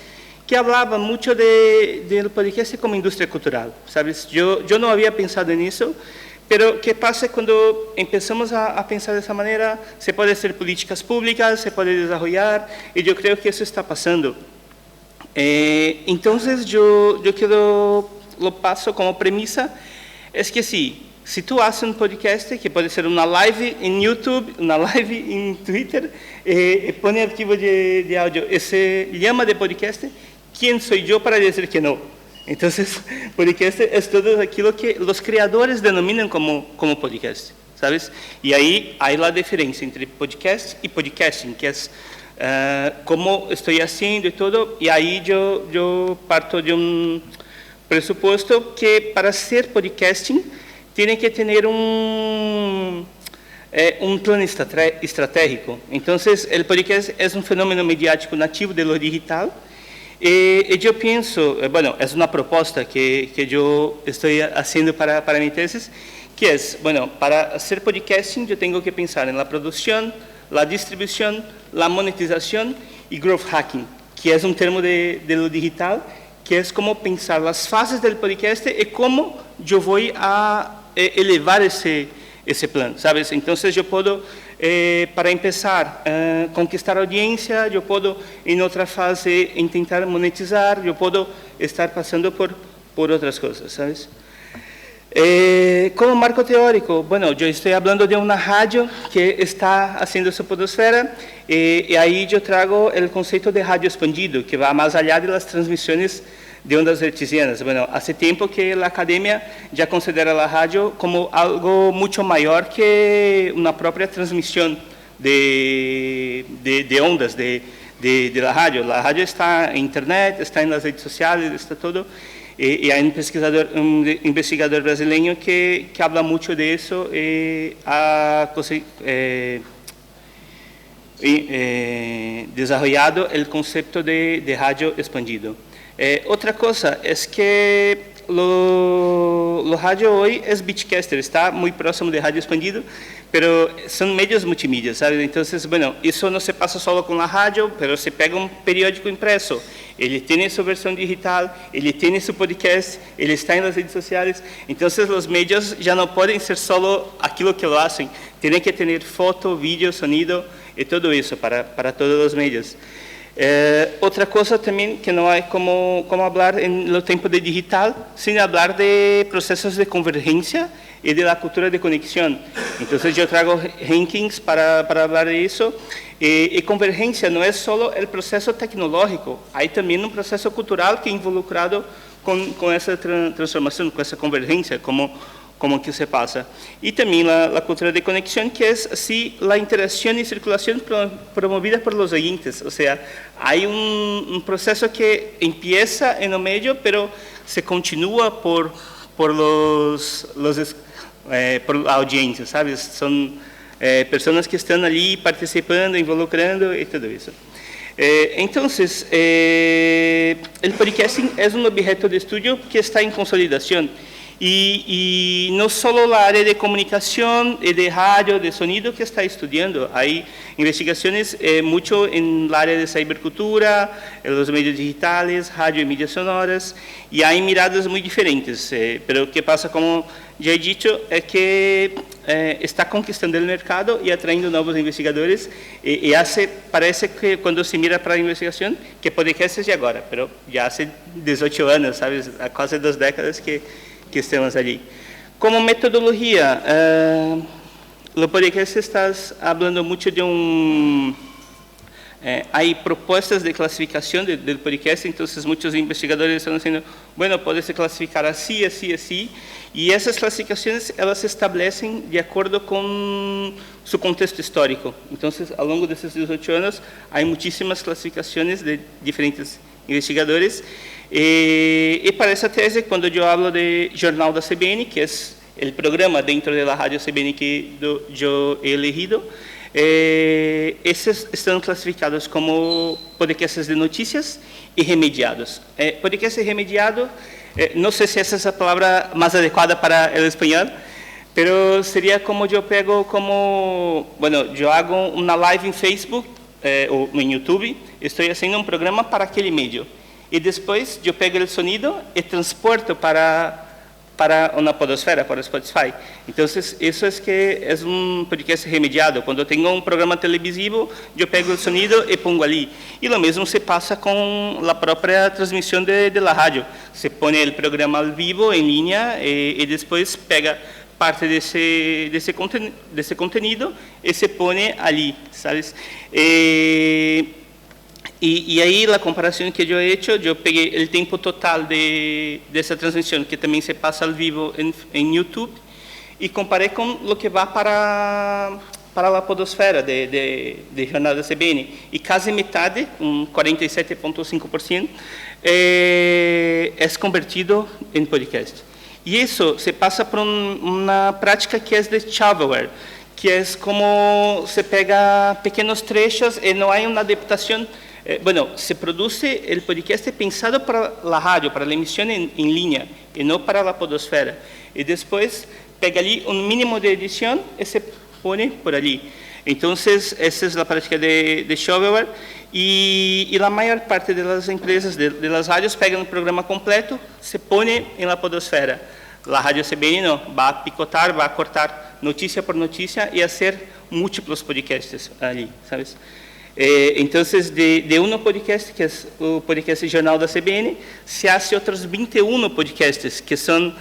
que hablaba mucho del podcast como industria cultural, ¿sabes? Yo no había pensado en eso, pero ¿qué pasa cuando empezamos a pensar de esa manera? Se puede hacer políticas públicas, se puede desarrollar, y yo creo que eso está pasando. Entonces, yo quiero, lo paso como premisa, es que sí, si tú haces un podcast, que puede ser una live en YouTube, una live en Twitter, pone archivo de audio, se llama de podcast, ¿quién soy yo para decir que no? Entonces, podcast es todo aquilo que los creadores denominan como podcast, ¿sabes? Y ahí hay la diferencia entre podcast y podcasting, que es cómo estoy haciendo y todo, y ahí yo parto de un presupuesto que para hacer podcasting tiene que tener un plan estratégico. Entonces, el podcast es un fenómeno mediático nativo de lo digital. Y yo pienso, bueno, es una propuesta que yo estoy haciendo para mi tesis, que es, bueno, para hacer podcasting yo tengo que pensar en la producción, la distribución, la monetización y growth hacking, que es un termo de lo digital, que es como pensar las fases del podcast y cómo yo voy a elevar ese plan, ¿sabes? Entonces yo puedo, para empezar, conquistar audiencia, yo puedo en otra fase intentar monetizar, yo puedo estar pasando por otras cosas, ¿sabes? Como marco teórico, bueno, yo estoy hablando de una radio que está haciendo su podosfera, y ahí yo traigo el concepto de radio expandido, que va más allá de las transmisiones de ondas hertzianas. Bueno, hace tiempo que la academia ya considera la radio como algo mucho mayor que una propia transmisión de ondas de la radio. La radio está en internet, está en las redes sociales, está todo. Y hay un investigador brasileño que habla mucho de eso, ha desarrollado el concepto de radio expandido. Otra cosa es que lo radio hoy es Beatcaster, está muy próximo de radio expandido, pero son medios multimedia, ¿sabes? Entonces, bueno, eso no se pasa solo con la radio, pero se pega un periódico impreso, ele tiene su versión digital, ele tiene su podcast, ele está en las redes sociales, entonces los medios ya no pueden ser solo aquello que lo hacen, tienen que tener foto, vídeo, sonido y todo eso para todos los medios. Otra cosa también que no hay como hablar en el tiempo de digital, sin hablar de procesos de convergencia y de la cultura de conexión. Entonces yo traigo rankings para hablar de eso. Y convergencia no es solo el proceso tecnológico, hay también un proceso cultural que involucrado con esa transformación, con esa convergencia, como que se pasa. Y también la cultura de conexión, que es así la interacción y circulación promovida por los oyentes. O sea, hay un proceso que empieza en el medio, pero se continúa por la audiencia, ¿sabes? Son personas que están allí participando, involucrando y todo eso. Entonces, el podcasting es un objeto de estudio que está en consolidación. Y no solo la área de comunicación y de radio, de sonido que está estudiando, hay investigaciones mucho en el área de cibercultura, en los medios digitales, radio y medias sonoras, y hay miradas muy diferentes, pero ¿qué pasa? Como ya he dicho, es que está conquistando el mercado y atrayendo nuevos investigadores, y parece que cuando se mira para la investigación, que podcast es de ahora, pero ya hace 18 años, ¿sabes? A casi 2 décadas que estamos allí. Como metodología, lo podcast estás hablando mucho de hay propuestas de clasificación del podcast, entonces muchos investigadores están diciendo, bueno, puede se clasificar así, así, así, y esas clasificaciones, elas se establecen de acuerdo con su contexto histórico. Entonces, a lo largo de esos 18 años, hay muchísimas clasificaciones de diferentes investigadores. Y para esa tese, cuando yo hablo de Jornal da CBN, que es el programa dentro de la radio CBN que yo he elegido, esses estão classificados como podcasts de notícias e remediados. Podcast remediado, não sei se essa é a palavra mais adequada para o espanhol, pero seria como eu pego bueno, eu hago uma live em Facebook ou em YouTube, estou fazendo um programa para aquele meio. y después yo pego el sonido y transporto para una podosfera, para Spotify. Entonces, eso es un podcast remediado. Cuando tengo un programa televisivo, yo pego el sonido y pongo allí. Y lo mismo se pasa con la propia transmisión de la radio. Se pone el programa al vivo, en línea, y después pega parte de ese contenido y se pone allí, ¿sabes? Y ahí la comparación que yo he hecho, yo pegué el tiempo total de esa transmisión, que también se pasa al vivo en YouTube, y comparé con lo que va para la podosfera de Jornal da CBN. Y casi mitad, un 47,5%, es convertido en podcast. Y eso se pasa por una práctica que es de shovelware, que es como se pega pequeños trechos y no hay una adaptación. Bueno, se produce el podcast pensado para la radio, para la emisión en línea, y no para la podosfera. Y después pega allí un mínimo de edición y se pone por allí. Entonces, esa es la práctica de shovelware. Y la mayor parte de las empresas, de las radios, pegan el programa completo, se pone en la podosfera. La radio CBN no, va a picotar, va a cortar noticia por noticia y hacer múltiplos podcasts allí, ¿sabes? Entonces, de un podcast, que es el podcast Jornal da CBN, se hace otros 21 podcasts que son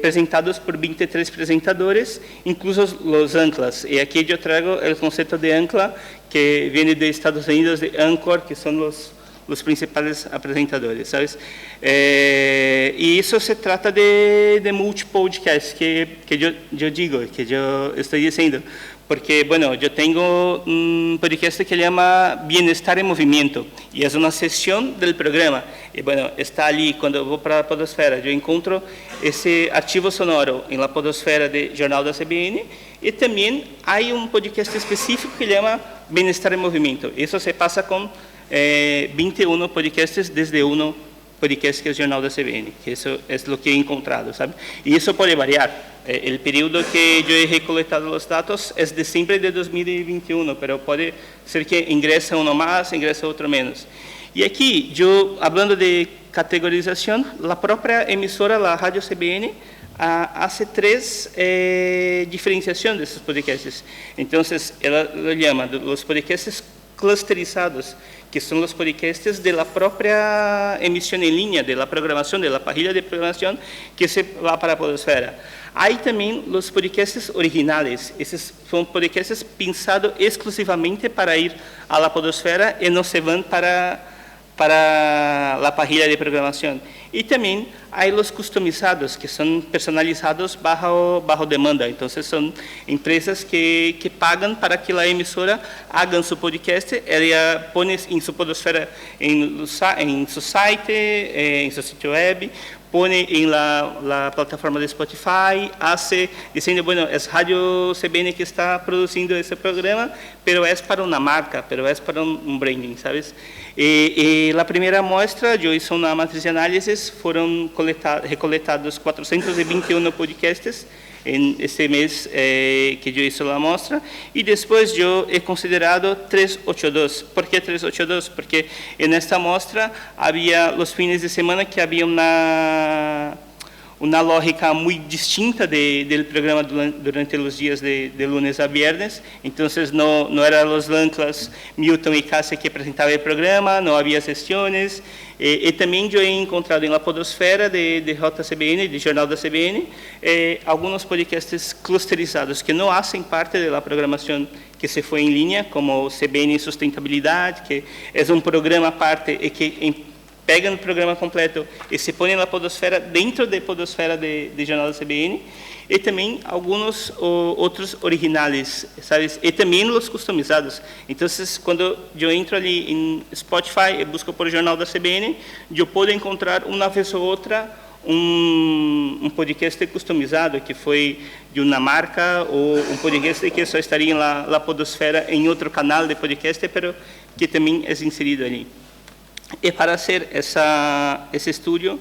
presentados por 23 presentadores, incluso los anclas. Y aquí yo traigo el concepto de ancla, que viene de Estados Unidos, de Anchor, que son los principales apresentadores, ¿sabes? Y eso se trata de multipodcasts, que yo digo, que yo estoy diciendo. Porque, bueno, yo tengo un podcast que se llama Bienestar en Movimiento, y es una sesión del programa. Y, bueno, está allí, cuando voy para la podosfera, yo encuentro ese archivo sonoro en la podosfera de Jornal da CBN, y también hay un podcast específico que se llama Bienestar en Movimiento. Eso se pasa con 21 podcasts desde uno podcast que es Jornal da CBN, que eso es lo que he encontrado, ¿sabe? Y eso puede variar. El periodo que yo he recolectado los datos es de diciembre de 2021, pero puede ser que ingrese uno más, ingrese otro menos. Y aquí, yo, hablando de categorización, la propia emisora, la Radio CBN, hace 3 diferenciaciones de esos podcasts. Entonces, ella lo llama los podcasts clusterizados, que son los podcasts de la propia emisión en línea, de la programación, de la parrilla de programación que se va para la podosfera. Hay también los podcasts originales. Esos son podcasts pensados exclusivamente para ir a la podosfera y no se van para la parrilla de programación. Y también hay los customizados, que son personalizados bajo demanda. Entonces, son empresas que pagan para que la emisora haga su podcast. Ella pone en su podosfera, en su site, en su sitio web, pone en la plataforma de Spotify, hace diciendo, bueno, es Radio CBN que está produciendo ese programa, pero es para una marca, pero es para un branding, ¿sabes? Y la primera muestra, yo hice una matriz de análisis, fueron recolectados 421 podcasts en este mes que yo hice la muestra, y después yo he considerado 382. ¿Por qué 382? Porque en esta muestra había los fines de semana que había una lógica muy distinta del programa durante los días de lunes a viernes. Entonces no eran los anclas Milton y Cássia que presentaban el programa, no había sesiones. Y también yo he encontrado en la podosfera de JCBN, de Jornal da CBN, algunos podcasts clusterizados que no hacen parte de la programación que se fue en línea, como CBN Sustentabilidad, que es un programa aparte y que pegan el programa completo y se ponen en la podosfera, dentro de podosfera de Jornal da CBN, y también algunos otros originales, ¿sabes? Y también los customizados. Entonces, cuando yo entro allí en Spotify y busco por Jornal da CBN, yo puedo encontrar una vez u otra un podcast customizado que foi de uma marca ou um podcast que só estaria na podosfera em outro canal de podcast, pero que também é inserido ali. E para fazer esse estudo,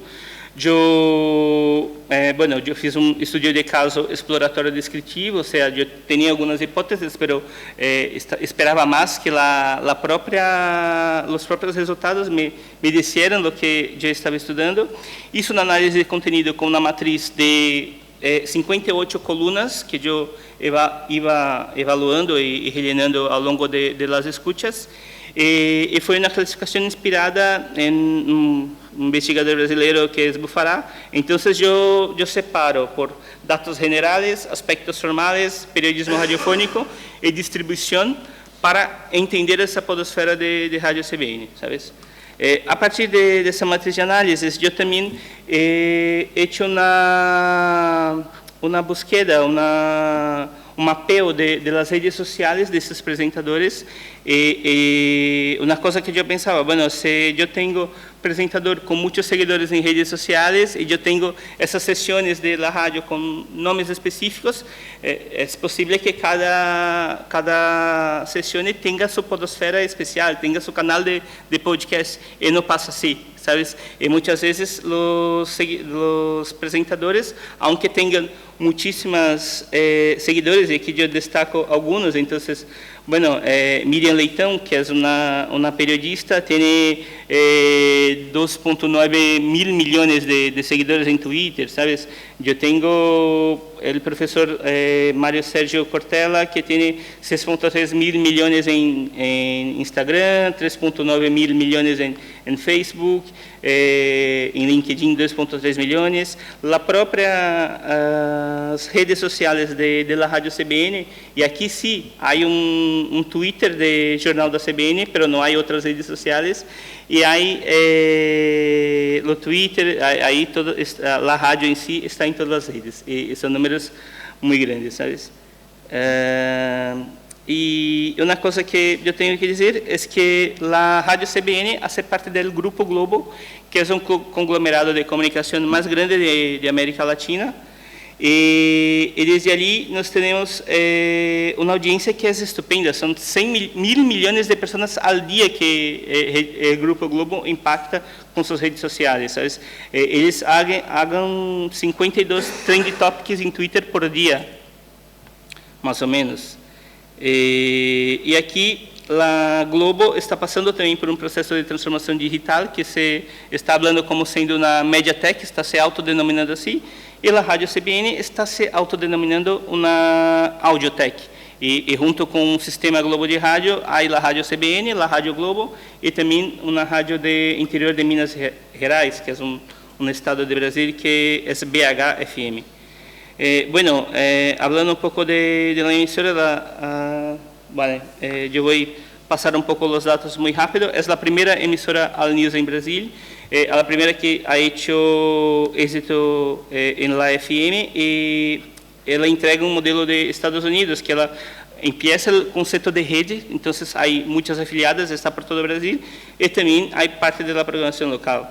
Bueno, yo fiz un estudio de caso exploratorio descriptivo, o sea, yo tenía algunas hipótesis, pero esperaba más que los propios resultados me dijeran lo que yo estaba estudiando. Hice un análisis de contenido con una matriz de 58 columnas que yo iba evaluando y rellenando ao longo de las escuchas. E foi uma classificação inspirada em um investigador brasileiro que é Bufará. Então, eu separo por dados generais, aspectos formais, periodismo radiofônico e distribuição para entender essa podosfera de rádio CBN, sabes? A partir dessa matriz de análise, eu também hecho uma búsqueda, um mapeo de las redes sociais desses apresentadores e uma coisa que eu pensava, bueno, se eu tenho apresentador com muitos seguidores em redes sociais e eu tenho essas sessões de la rádio com nomes específicos, é possível que cada sessão tenha sua podosfera especial, tenha seu canal de podcast, e não passa assim, sabes? E muitas vezes os apresentadores, aunque tenham muitíssimas seguidores, e aqui eu destaco alguns, então, bueno, Miriam Leitão, que é uma periodista, tem 2.9 mil milhões de seguidores em Twitter, sabes? Eu tenho o professor Mário Sérgio Cortella, que tem 6.3 mil milhões em Instagram, 3.9 mil milhões em Facebook, em LinkedIn 2.3 milhões. A própria as redes sociais de la Rádio CBN, e aqui sim, há um Twitter de jornal da CBN, mas não há outras redes sociais. E aí, no Twitter, aí a rádio em si está em todas as redes. E são números muito grandes, sabes? E uma coisa que eu tenho que dizer é que a Rádio CBN faz parte do Grupo Globo, que é um conglomerado de comunicação mais grande de América Latina. E desde ali nós temos uma audiência que é estupenda, são 100 mil milhões de pessoas ao dia que o Grupo Globo impacta com suas redes sociais, sabes? Eles fazem 52 trend topics em Twitter por dia, mais ou menos. E aqui a Globo está passando também por um processo de transformação digital que se está falando como sendo uma mediatek, está se autodenominando assim. E a Rádio CBN está se autodenominando uma audiotech. E junto com o sistema Globo de rádio, há a Rádio CBN, a Rádio Globo e também uma rádio de interior de Minas Gerais, que é um estado de Brasil que é BH-FM. Bueno, hablando un poco de la emisora, vale, yo voy a pasar un poco los datos muy rápido. Es la primera emisora All News en Brasil, la primera que ha hecho éxito en la FM, y ela entrega un modelo de Estados Unidos, que ela empieza el concepto de rede, entonces hay muchas afiliadas, está por todo Brasil, y también hay parte de la programación local.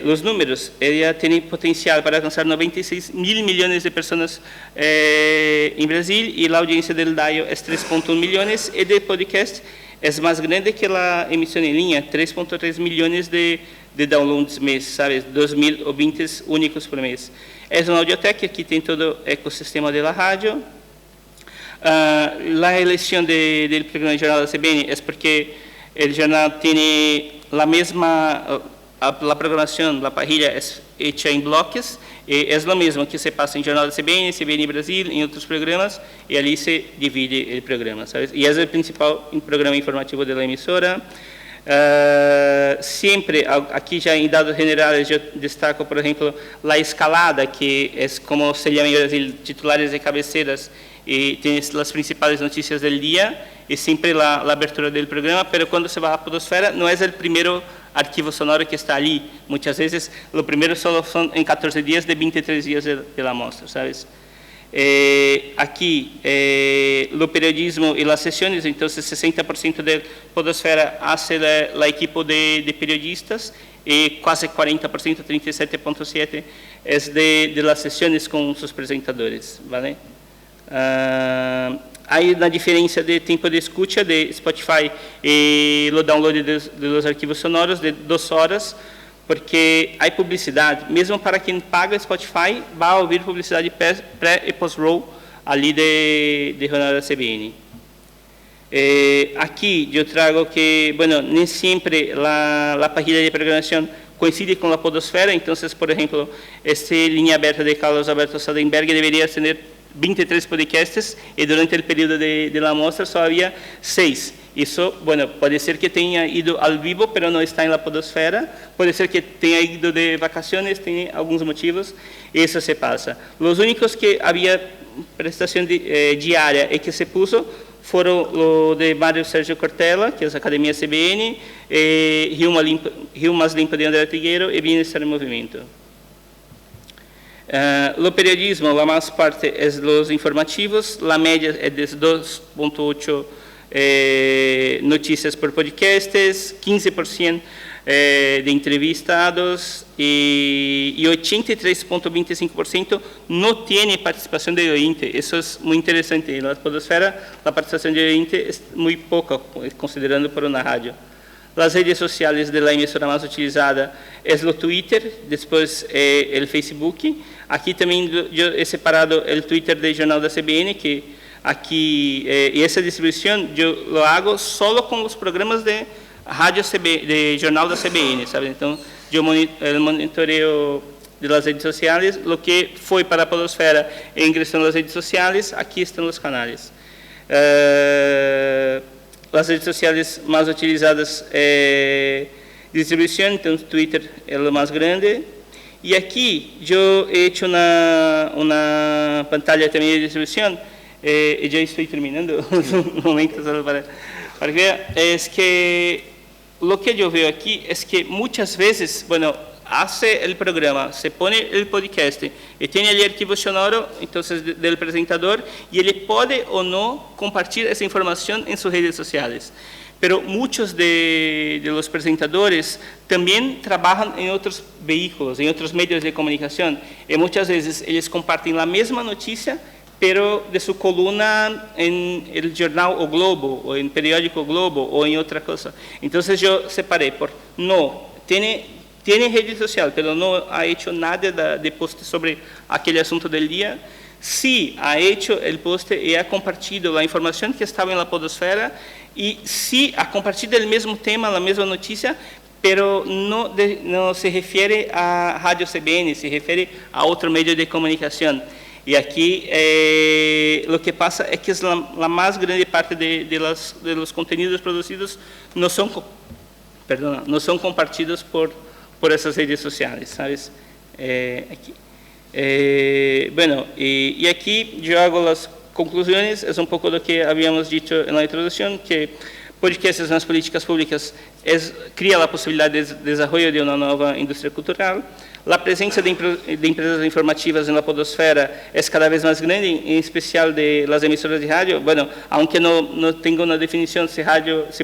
Los números, ella tiene potencial para alcanzar 96 mil millones de personas en Brasil, y la audiencia del dial es 3.1 millones, y de podcast es más grande que la emisión en línea, 3.3 millones de downloads mês, sabes, 2.000 ouvintes únicos por mês. É uma audiotech, aqui tem todo o ecossistema da rádio. La elección del programa Jornal da CBN es porque el jornal tiene la misma, la programación, la parrilla es hecha en bloques, es lo mismo que se pasa en Jornal da CBN, CBN Brasil, en otros programas, y allí se divide el programa, ¿sabes? Y es el principal programa informativo de la emisora. Siempre, aquí ya en dados generales, yo destaco, por ejemplo, la escalada, que es como se llama en Brasil, titulares de cabeceras, y tienes las principales noticias del día, y siempre la abertura del programa, pero cuando se va a la podosfera, no es el primero archivo sonoro que está allí. Muchas veces, lo primero solo son en 14 días de 23 días de la muestra, ¿sabes? Aquí, lo periodismo y las sesiones, entonces 60% de podosfera hace la equipo de periodistas, y casi 40%, 37.7%, es de las sesiones con sus presentadores, ¿vale? Aí na diferença de tempo de escuta de Spotify e o download de los arquivos sonoros de 2 horas, porque há publicidade, mesmo para quem paga Spotify, vai ouvir publicidade pré e pós-roll ali de jornal da CBN. Aqui eu trago que, bueno, nem sempre a página de programação coincide com a podosfera, então, por exemplo, esta linha aberta de Carlos Alberto Saldenberg deveria ter 23 podcasts e durante o período de la mostra só havia 6. Isso, bueno, pode ser que tenha ido ao vivo, mas não está na podosfera, pode ser que tenha ido de vacaciones, tem alguns motivos, e isso se passa. Os únicos que havia prestação diária e que se puso foram o de Mário Sérgio Cortella, que é a Academia CBN, Rio Mais Limpo de André Trigueiro e Bienestar em Movimento. O periodismo, a maior parte é os informativos, a média é de 2,8 notícias por podcasts, 15% de entrevistados e 83,25% não tem participação de ouvinte. Isso é muito interessante. Na podosfera, a participação de ouvinte é muito pouca, considerando por uma rádio. As redes sociais da emissora mais utilizada é o Twitter, depois o Facebook. Aqui também é separado o Twitter do Jornal da CBN, que aqui, e essa distribuição eu lo hago só com os programas de rádio de Jornal da CBN, sabe? Então, eu monitoreio das redes sociais, o que foi para a podosfera e ingressou nas redes sociais, aqui estão os canais. As redes sociais mais utilizadas distribuição, então, o Twitter é o mais grande. E aqui, eu he hecho uma pantalla também de distribuição, e já estou terminando um momento só para ver, é que o que eu vejo aqui é que muitas vezes, bueno, hace o programa, se põe o podcast e tem ali arquivo sonoro, então, do apresentador, e ele pode ou não compartilhar essa informação em suas redes sociais. Pero muitos de los presentadores também trabalham em outros veículos, em outros meios de comunicação, e muitas vezes eles compartilham a mesma notícia, pero de sua coluna em el jornal O Globo, ou em periódico O Globo, ou em outra coisa. Então, eu separei por não tem rede social, pero não ha hecho nada de post sobre aquele assunto del dia. Sí ha hecho el post e ha compartido a informação que estava na podosfera e sí ha compartido o mesmo tema, a mesma notícia, pero não se refere a Rádio CBN, se refere a outro meio de comunicação. E aqui o que passa é que a mais grande parte de los conteúdos produzidos não são compartidos por essas redes sociais, sabes? Aqui. Bueno, y aquí yo hago las conclusiones, es un poco lo que habíamos dicho en la introducción, que podcasts en las políticas públicas cria la posibilidad de desarrollo de una nueva industria cultural. La presencia de empresas informativas en la podosfera es cada vez más grande, en especial de las emisoras de radio. Bueno, aunque no tengo una definición si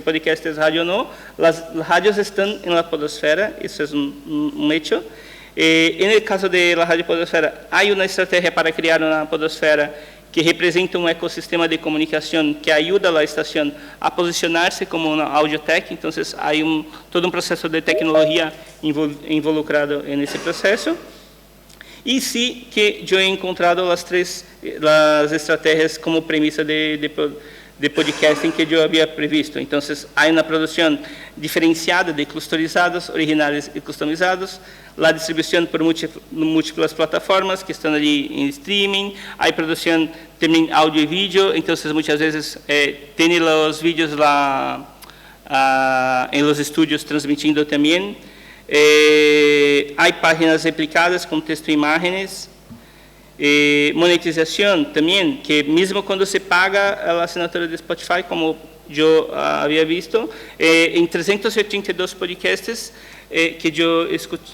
podcast es radio o no, las radios están en la podosfera, eso es un hecho. En el caso de la radio podosfera, hay una estrategia para crear una podosfera que representa un ecosistema de comunicación que ayuda a la estación a posicionarse como una audiotech. Entonces, hay todo un proceso de tecnología involucrado en ese proceso. Y sí que yo he encontrado las estrategias como premisa de podcasting que eu havia previsto. Então, há uma produção diferenciada de clusterizados, originais e customizados, a distribuição por múltiplas plataformas que estão ali em streaming, há produção também áudio e vídeo, então, muitas vezes, tem os vídeos lá em los estúdios transmitindo também. Há páginas replicadas com texto e imagens. Monetização também, que mesmo quando se paga a assinatura de Spotify, como eu havia visto, em 382 podcasts que eu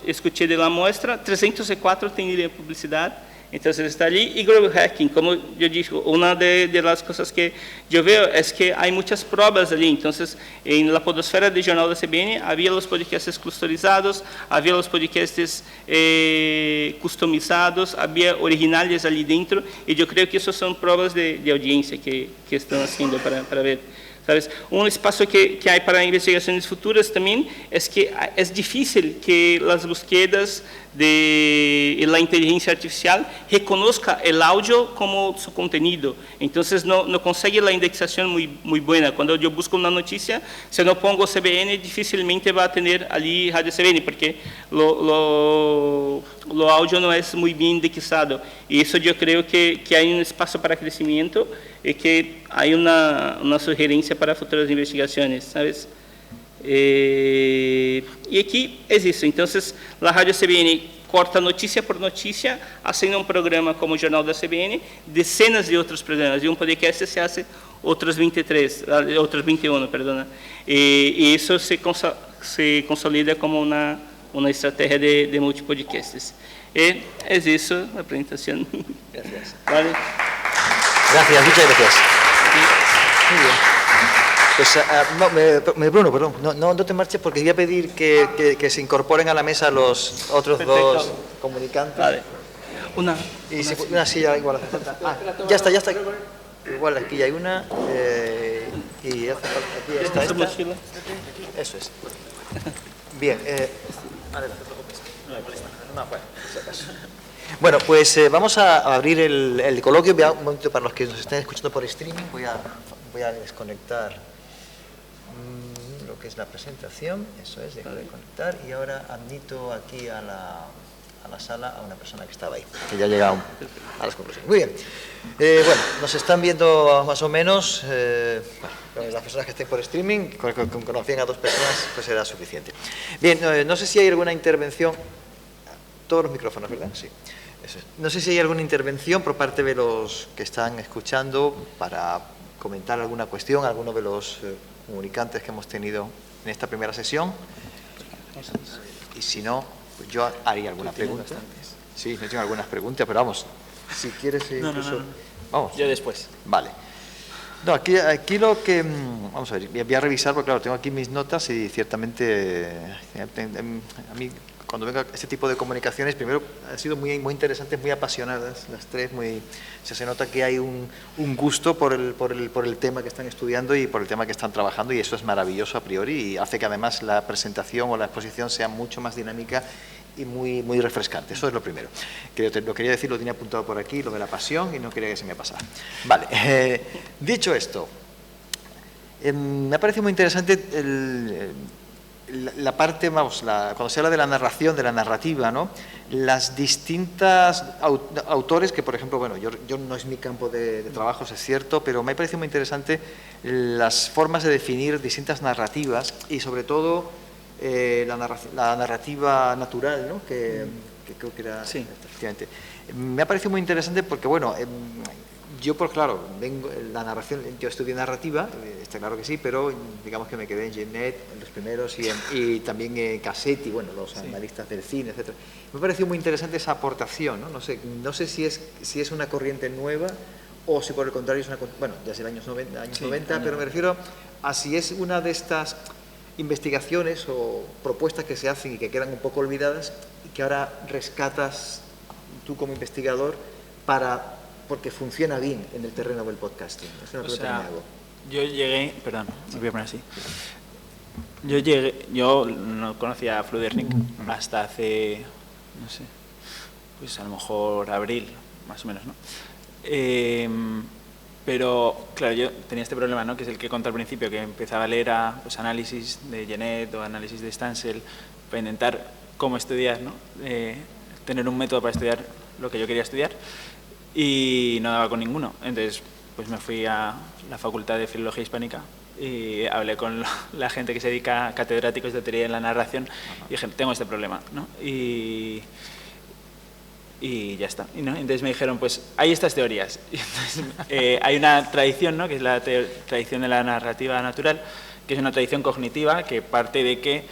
escutei da mostra, 304 têm publicidade, então ele está ali. E growth hacking, como eu disse, uma das coisas que eu vejo é que há muitas provas ali. Então, na podosfera do Jornal da CBN, havia os podcasts clusterizados, havia os podcasts customizados, havia originais ali dentro, e eu creio que isso são provas de audiência que estão fazendo para ver. ¿sabes? Un espacio que hay para investigaciones futuras también es que es difícil que las búsquedas de la inteligencia artificial reconozca el audio como su contenido. Entonces no consigue la indexación muy buena. Cuando yo busco una noticia, si no pongo CBN, difícilmente va a tener allí Radio CBN, porque lo audio no es muy bien indexado. Y eso yo creo que hay un espacio para crecimiento y que hay una sugerencia para futuras investigaciones, ¿sabes? Y aquí es eso. Entonces, la Radio CBN corta notícia por notícia, haciendo um programa como o Jornal da CBN, decenas de outros programas. E um podcast se hace outros 21, perdona. E isso se consolida como uma estratégia de multipodcasts. E é isso a apresentação. Gracias. Vale. Gracias, muchas gracias. Muy bien. Pues, Bruno, perdón, no te marches porque voy a pedir que se incorporen a la mesa los otros dos comunicantes. Vale. Una silla igual hace falta. Ya está. Igual aquí hay una. Y hace falta aquí esta. Eso es. Bien. Vale, no te preocupes. No, bueno, si acaso. Bueno, pues vamos a abrir el coloquio. Un momento para los que nos estén escuchando por streaming. Voy a desconectar lo que es la presentación. Eso es, dejo de conectar. Y ahora admito aquí a la sala a una persona que estaba ahí, que ya ha llegado a las conclusiones. Muy bien. Bueno, nos están viendo más o menos. Las personas que estén por streaming, con conocían a dos personas, pues será suficiente. Bien, no sé si hay alguna intervención. Todos los micrófonos, ¿verdad? Sí. Eso es. No sé si hay alguna intervención por parte de los que están escuchando para comentar alguna cuestión, alguno de los comunicantes que hemos tenido en esta primera sesión. Y si no, pues yo haría alguna pregunta. Sí, no tengo algunas preguntas, pero vamos, si quieres incluso... No. Vamos. Yo después. Vale. No, aquí lo que... Vamos a ver, voy a revisar, porque claro, tengo aquí mis notas y ciertamente a mí... Cuando venga este tipo de comunicaciones, primero han sido muy interesantes, muy apasionadas las tres, se nota que hay un gusto por el tema que están estudiando y por el tema que están trabajando, y eso es maravilloso a priori y hace que además la presentación o la exposición sea mucho más dinámica y muy refrescante. Eso es lo primero. Lo quería decir, lo tenía apuntado por aquí, lo de la pasión, y no quería que se me pasara. Vale, dicho esto, me ha parecido muy interesante la parte, cuando se habla de la narración, de la narrativa, ¿no? Las distintas autores que, por ejemplo, bueno, yo no es mi campo de trabajo, es cierto, pero me ha parecido muy interesante las formas de definir distintas narrativas y sobre todo la narrativa natural, ¿no? Que creo que era... Sí. Efectivamente. Me ha parecido muy interesante porque, bueno, yo, pues claro, la narración, yo estudié narrativa, está claro que sí, pero digamos que me quedé en Genet, en los primeros, y también en Cassetti, bueno, los analistas del cine, etc. Me ha parecido muy interesante esa aportación, ¿no? No sé si es una corriente nueva o si por el contrario es una... Bueno, ya es el años 90, pero me refiero a si es una de estas investigaciones o propuestas que se hacen y que quedan un poco olvidadas y que ahora rescatas tú como investigador porque funciona bien en el terreno del podcasting. Es una pregunta que me hago. Yo llegué, perdón, me voy a poner así. Yo no conocía a Fludernik hasta hace, no sé, pues a lo mejor abril, más o menos, ¿no? Pero, claro, yo tenía este problema, ¿no? Que es el que conté al principio, que empezaba a leer análisis de Genet o análisis de Stancel para intentar cómo estudiar, ¿no? Tener un método para estudiar lo que yo quería estudiar. Y no daba con ninguno. Entonces, pues me fui a la Facultad de Filología Hispánica y hablé con la gente que se dedica a catedráticos de teoría en la narración y dije, tengo este problema, ¿no? Y ya está. ¿No? Entonces me dijeron, pues hay estas teorías. Y entonces, hay una tradición, ¿no? Que es la tradición de la narrativa natural, que es una tradición cognitiva que parte de que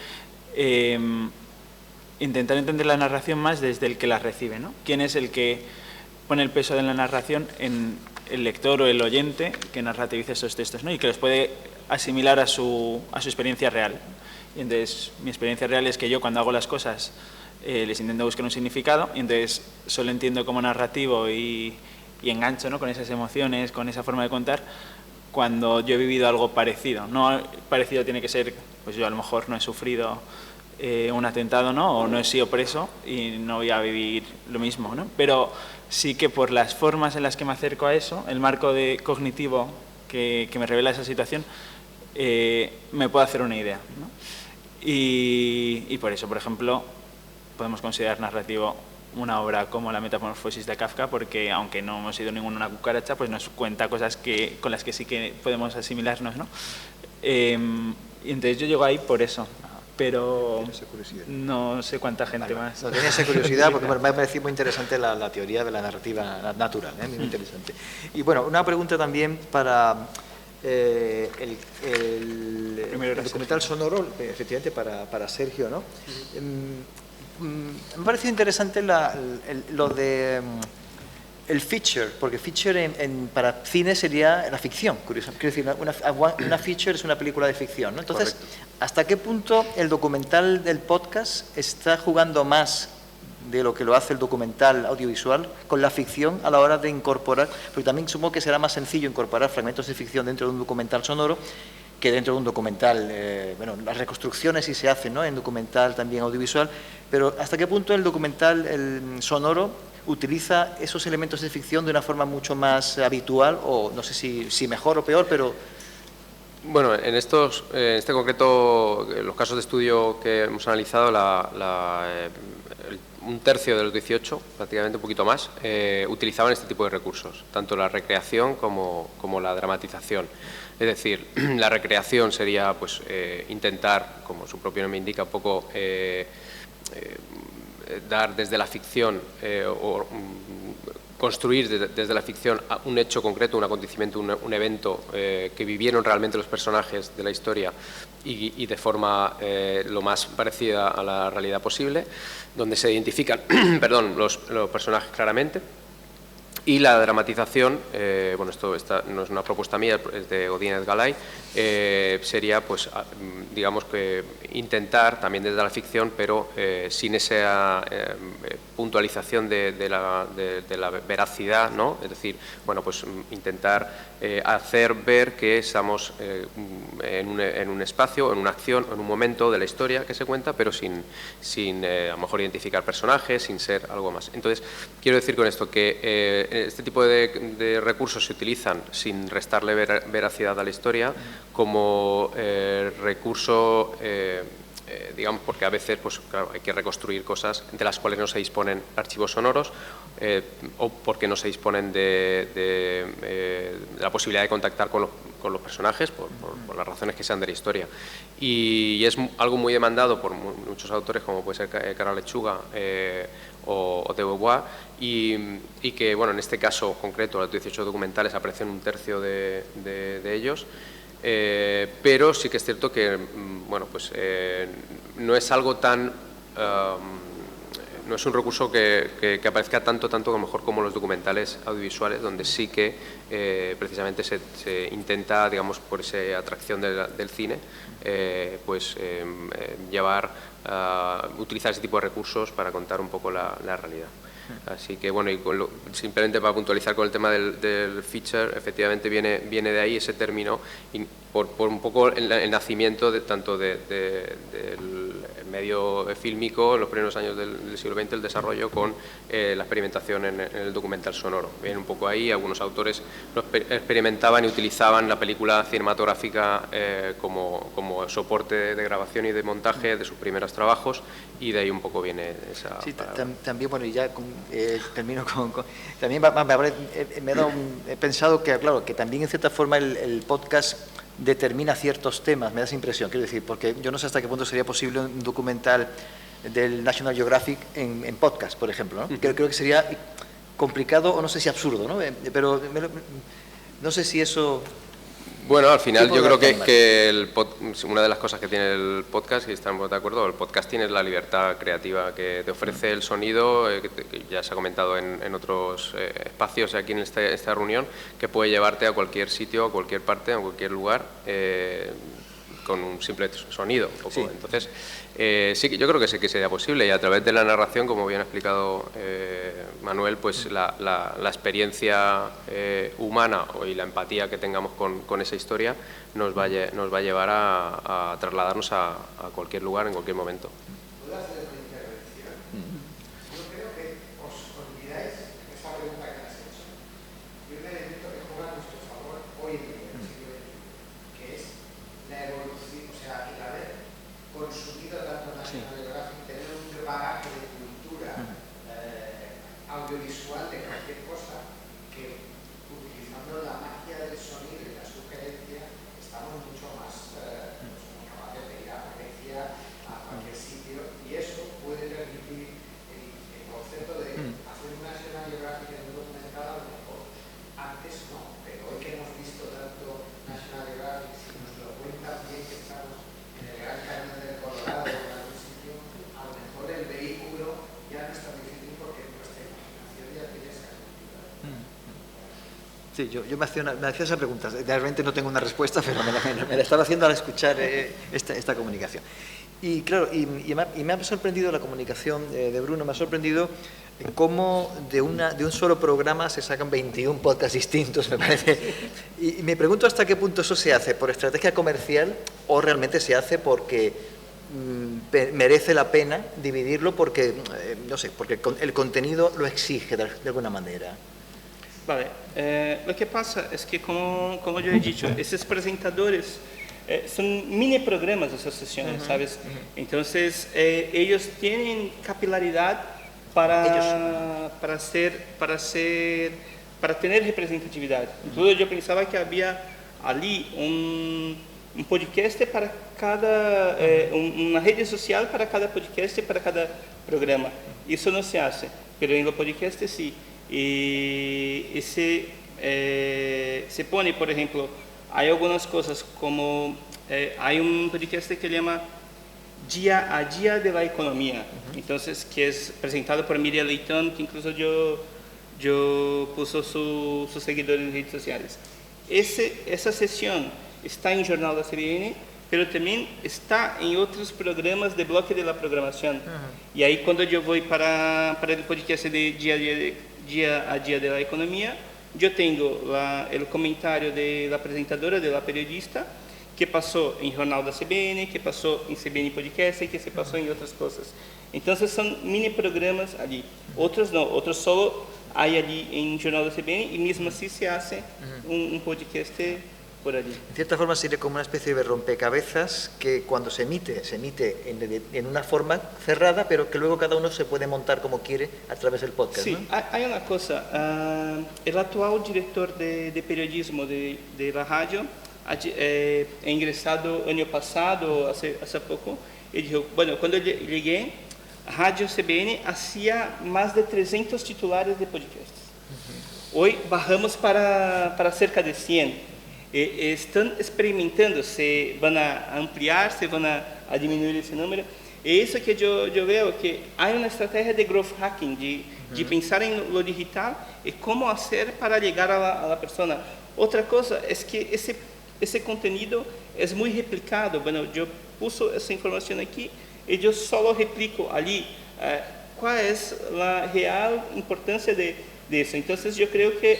intentar entender la narración más desde el que la recibe, ¿no? ¿Quién es el que pone el peso de la narración en el lector o el oyente que narrativiza esos textos, ¿no? Y que los puede asimilar a su experiencia real? Y entonces, mi experiencia real es que yo cuando hago las cosas les intento buscar un significado y entonces solo entiendo como narrativo y engancho, ¿no? Con esas emociones, con esa forma de contar, cuando yo he vivido algo parecido. No parecido tiene que ser, pues yo a lo mejor no he sufrido un atentado, ¿no? O no he sido preso y no voy a vivir lo mismo, ¿no? Pero sí que por las formas en las que me acerco a eso, el marco cognitivo que me revela esa situación, me puedo hacer una idea, ¿no? Y por eso, por ejemplo, podemos considerar narrativo una obra como La metamorfosis de Kafka, porque aunque no hemos sido ninguna cucaracha, pues nos cuenta cosas con las que sí que podemos asimilarnos, ¿no? Y entonces yo llego ahí por eso, pero no sé cuánta gente más. No, tenía esa curiosidad porque me ha parecido muy interesante la teoría de la narrativa natural, muy interesante. Y bueno, una pregunta también para el documental sonoro, efectivamente para Sergio, ¿no? Me ha parecido interesante lo de el feature, porque feature para cine sería la ficción, curiosamente. Quiero decir, una feature es una película de ficción, ¿no? Entonces, correcto. ¿Hasta qué punto el documental del podcast está jugando más de lo que lo hace el documental audiovisual con la ficción a la hora de incorporar? Porque también supongo que será más sencillo incorporar fragmentos de ficción dentro de un documental sonoro que dentro de un documental, bueno, las reconstrucciones sí se hacen, ¿no?, en documental también audiovisual, pero ¿hasta qué punto el documental sonoro utiliza esos elementos de ficción de una forma mucho más habitual, o no sé si mejor o peor, pero... Bueno, en este concreto, los casos de estudio que hemos analizado, un tercio de los 18, prácticamente un poquito más, utilizaban este tipo de recursos, tanto la recreación como la dramatización. Es decir, la recreación sería pues, intentar, como su propio nombre indica, un poco dar desde la ficción o construir desde la ficción un hecho concreto, un acontecimiento, un evento que vivieron realmente los personajes de la historia y de forma lo más parecida a la realidad posible, donde se identifican perdón, los personajes claramente. Y la dramatización, bueno, esta no es una propuesta mía, es de Godínez Galay, sería, pues, digamos que intentar, también desde la ficción, pero sin esa puntualización de la veracidad, ¿no? Es decir, bueno, pues intentar hacer ver que estamos en un espacio, en una acción, en un momento de la historia que se cuenta, pero sin a lo mejor identificar personajes, sin ser algo más. Entonces, quiero decir con esto que este tipo de recursos se utilizan sin restarle veracidad a la historia como recurso, digamos, porque a veces, pues claro, hay que reconstruir cosas de las cuales no se disponen archivos sonoros o porque no se disponen de la posibilidad de contactar con los personajes por las razones que sean de la historia. Y es algo muy demandado por muchos autores, como puede ser Carla Lechuga o de Beauvoir, y que, bueno, en este caso concreto, los 18 documentales aparecen un tercio de ellos, pero sí que es cierto que, bueno, pues no es algo tan... no es un recurso que aparezca tanto a lo mejor como los documentales audiovisuales, donde sí que precisamente se intenta, digamos, por esa atracción del cine, pues utilizar ese tipo de recursos para contar un poco la realidad. Así que, bueno, y simplemente para puntualizar con el tema del feature, efectivamente viene de ahí ese término, por un poco el nacimiento tanto del medio fílmico en los primeros años del siglo XX, el desarrollo con la experimentación en el documental sonoro. Viene un poco ahí, algunos autores lo experimentaban y utilizaban la película cinematográfica como soporte de grabación y de montaje de sus primeros trabajos, y de ahí un poco viene esa... Sí, también, bueno, y ya termino también he pensado que, claro, que también en cierta forma el podcast determina ciertos temas, me da esa impresión, quiero decir, porque yo no sé hasta qué punto sería posible un documental del National Geographic en podcast, por ejemplo, ¿no? Creo que sería complicado, o no sé si absurdo, ¿no? Pero no sé si eso... Bueno, al final yo creo que una de las cosas que tiene el podcast, y estamos de acuerdo, el podcast tiene la libertad creativa que te ofrece el sonido, que ya se ha comentado en otros espacios aquí en esta reunión, que puede llevarte a cualquier sitio, a cualquier parte, a cualquier lugar, con un simple sonido. Un poco. Sí. Entonces, sí, yo creo que sí que sería posible, y a través de la narración, como bien ha explicado Manuel, pues la experiencia humana y la empatía que tengamos con esa historia nos va a llevar a trasladarnos a cualquier lugar, en cualquier momento. ¿Puedo hacer una intervención? Yo creo que os olvidáis esa pregunta que has hecho de un elemento que juega a nuestro favor hoy en día, en el siglo XXI, que es la evolución, o sea, el haber consumido tanto National Geographic, tener un bagaje de cultura audiovisual de cualquier cosa, que utilizando la magia del sonido y la sugerencia estamos mucho más somos capaces de ir a Grecia, a cualquier sitio, y eso puede permitir el concepto de hacer una National Geographic en un documental. A lo mejor antes no, pero hoy que hemos visto tanto National Geographic, si nos lo cuentan bien que estamos en el Gran Cañón del Colorado o en algún sitio, a lo mejor el vehículo ya no es tan difícil porque nuestra imaginación ya tiene esa cultura. Sí, yo me hacía esa pregunta. Realmente no tengo una respuesta, pero me la estaba haciendo al escuchar esta comunicación. Y claro, y me ha sorprendido la comunicación de Bruno, me ha sorprendido cómo de un solo programa se sacan 21 podcasts distintos, me parece. Y me pregunto hasta qué punto eso se hace por estrategia comercial o realmente se hace porque merece la pena dividirlo porque, no sé, porque el contenido lo exige de alguna manera. Vale, lo que pasa es que, como yo he dicho, esos presentadores son mini programas de asociaciones, ¿sabes? Entonces, ellos tienen capilaridad para tener representatividad. Entonces, yo pensaba que había ali un podcast para cada, una rede social para cada podcast, para cada programa. Eso no se hace, pero en los podcasts sí. Y se pone, por ejemplo, hay algunas cosas como, hay un podcast que se llama Día a Día de la Economía, entonces, que es presentado por Miriam Leitón, que incluso yo puso sus seguidores en redes sociales. Esa sesión está en Jornal da CBN, pero también está en otros programas de bloque de la programación. Y ahí cuando yo voy para el podcast de Día a Día de la Economía, yo tengo el comentario de la presentadora, de la periodista, que pasó en Jornal da CBN, que pasó en CBN Podcast y que se pasó en otras cosas. Entonces son mini programas allí. Otros no, otros solo hay allí en Jornal da CBN y mismo así se hace un podcast por allí. En cierta forma sería como una especie de rompecabezas que cuando se emite en una forma cerrada, pero que luego cada uno se puede montar como quiere a través del podcast. Sí, ¿no? hay una cosa. El actual director de periodismo de la radio he ingresado año pasado, hace poco, y dijo, bueno, cuando llegué, Radio CBN hacía más de 300 titulares de podcasts. Hoy bajamos para cerca de 100. Están experimentando se van a ampliar, se van a disminuir ese número. Y eso que yo veo que hay una estrategia de growth hacking, de pensar en lo digital y cómo hacer para llegar a la persona. Otra cosa es que ese contenido es muy replicado. Bueno, yo puse esa información aquí y yo solo replico allí cuál es la real importancia de eso. Entonces yo creo que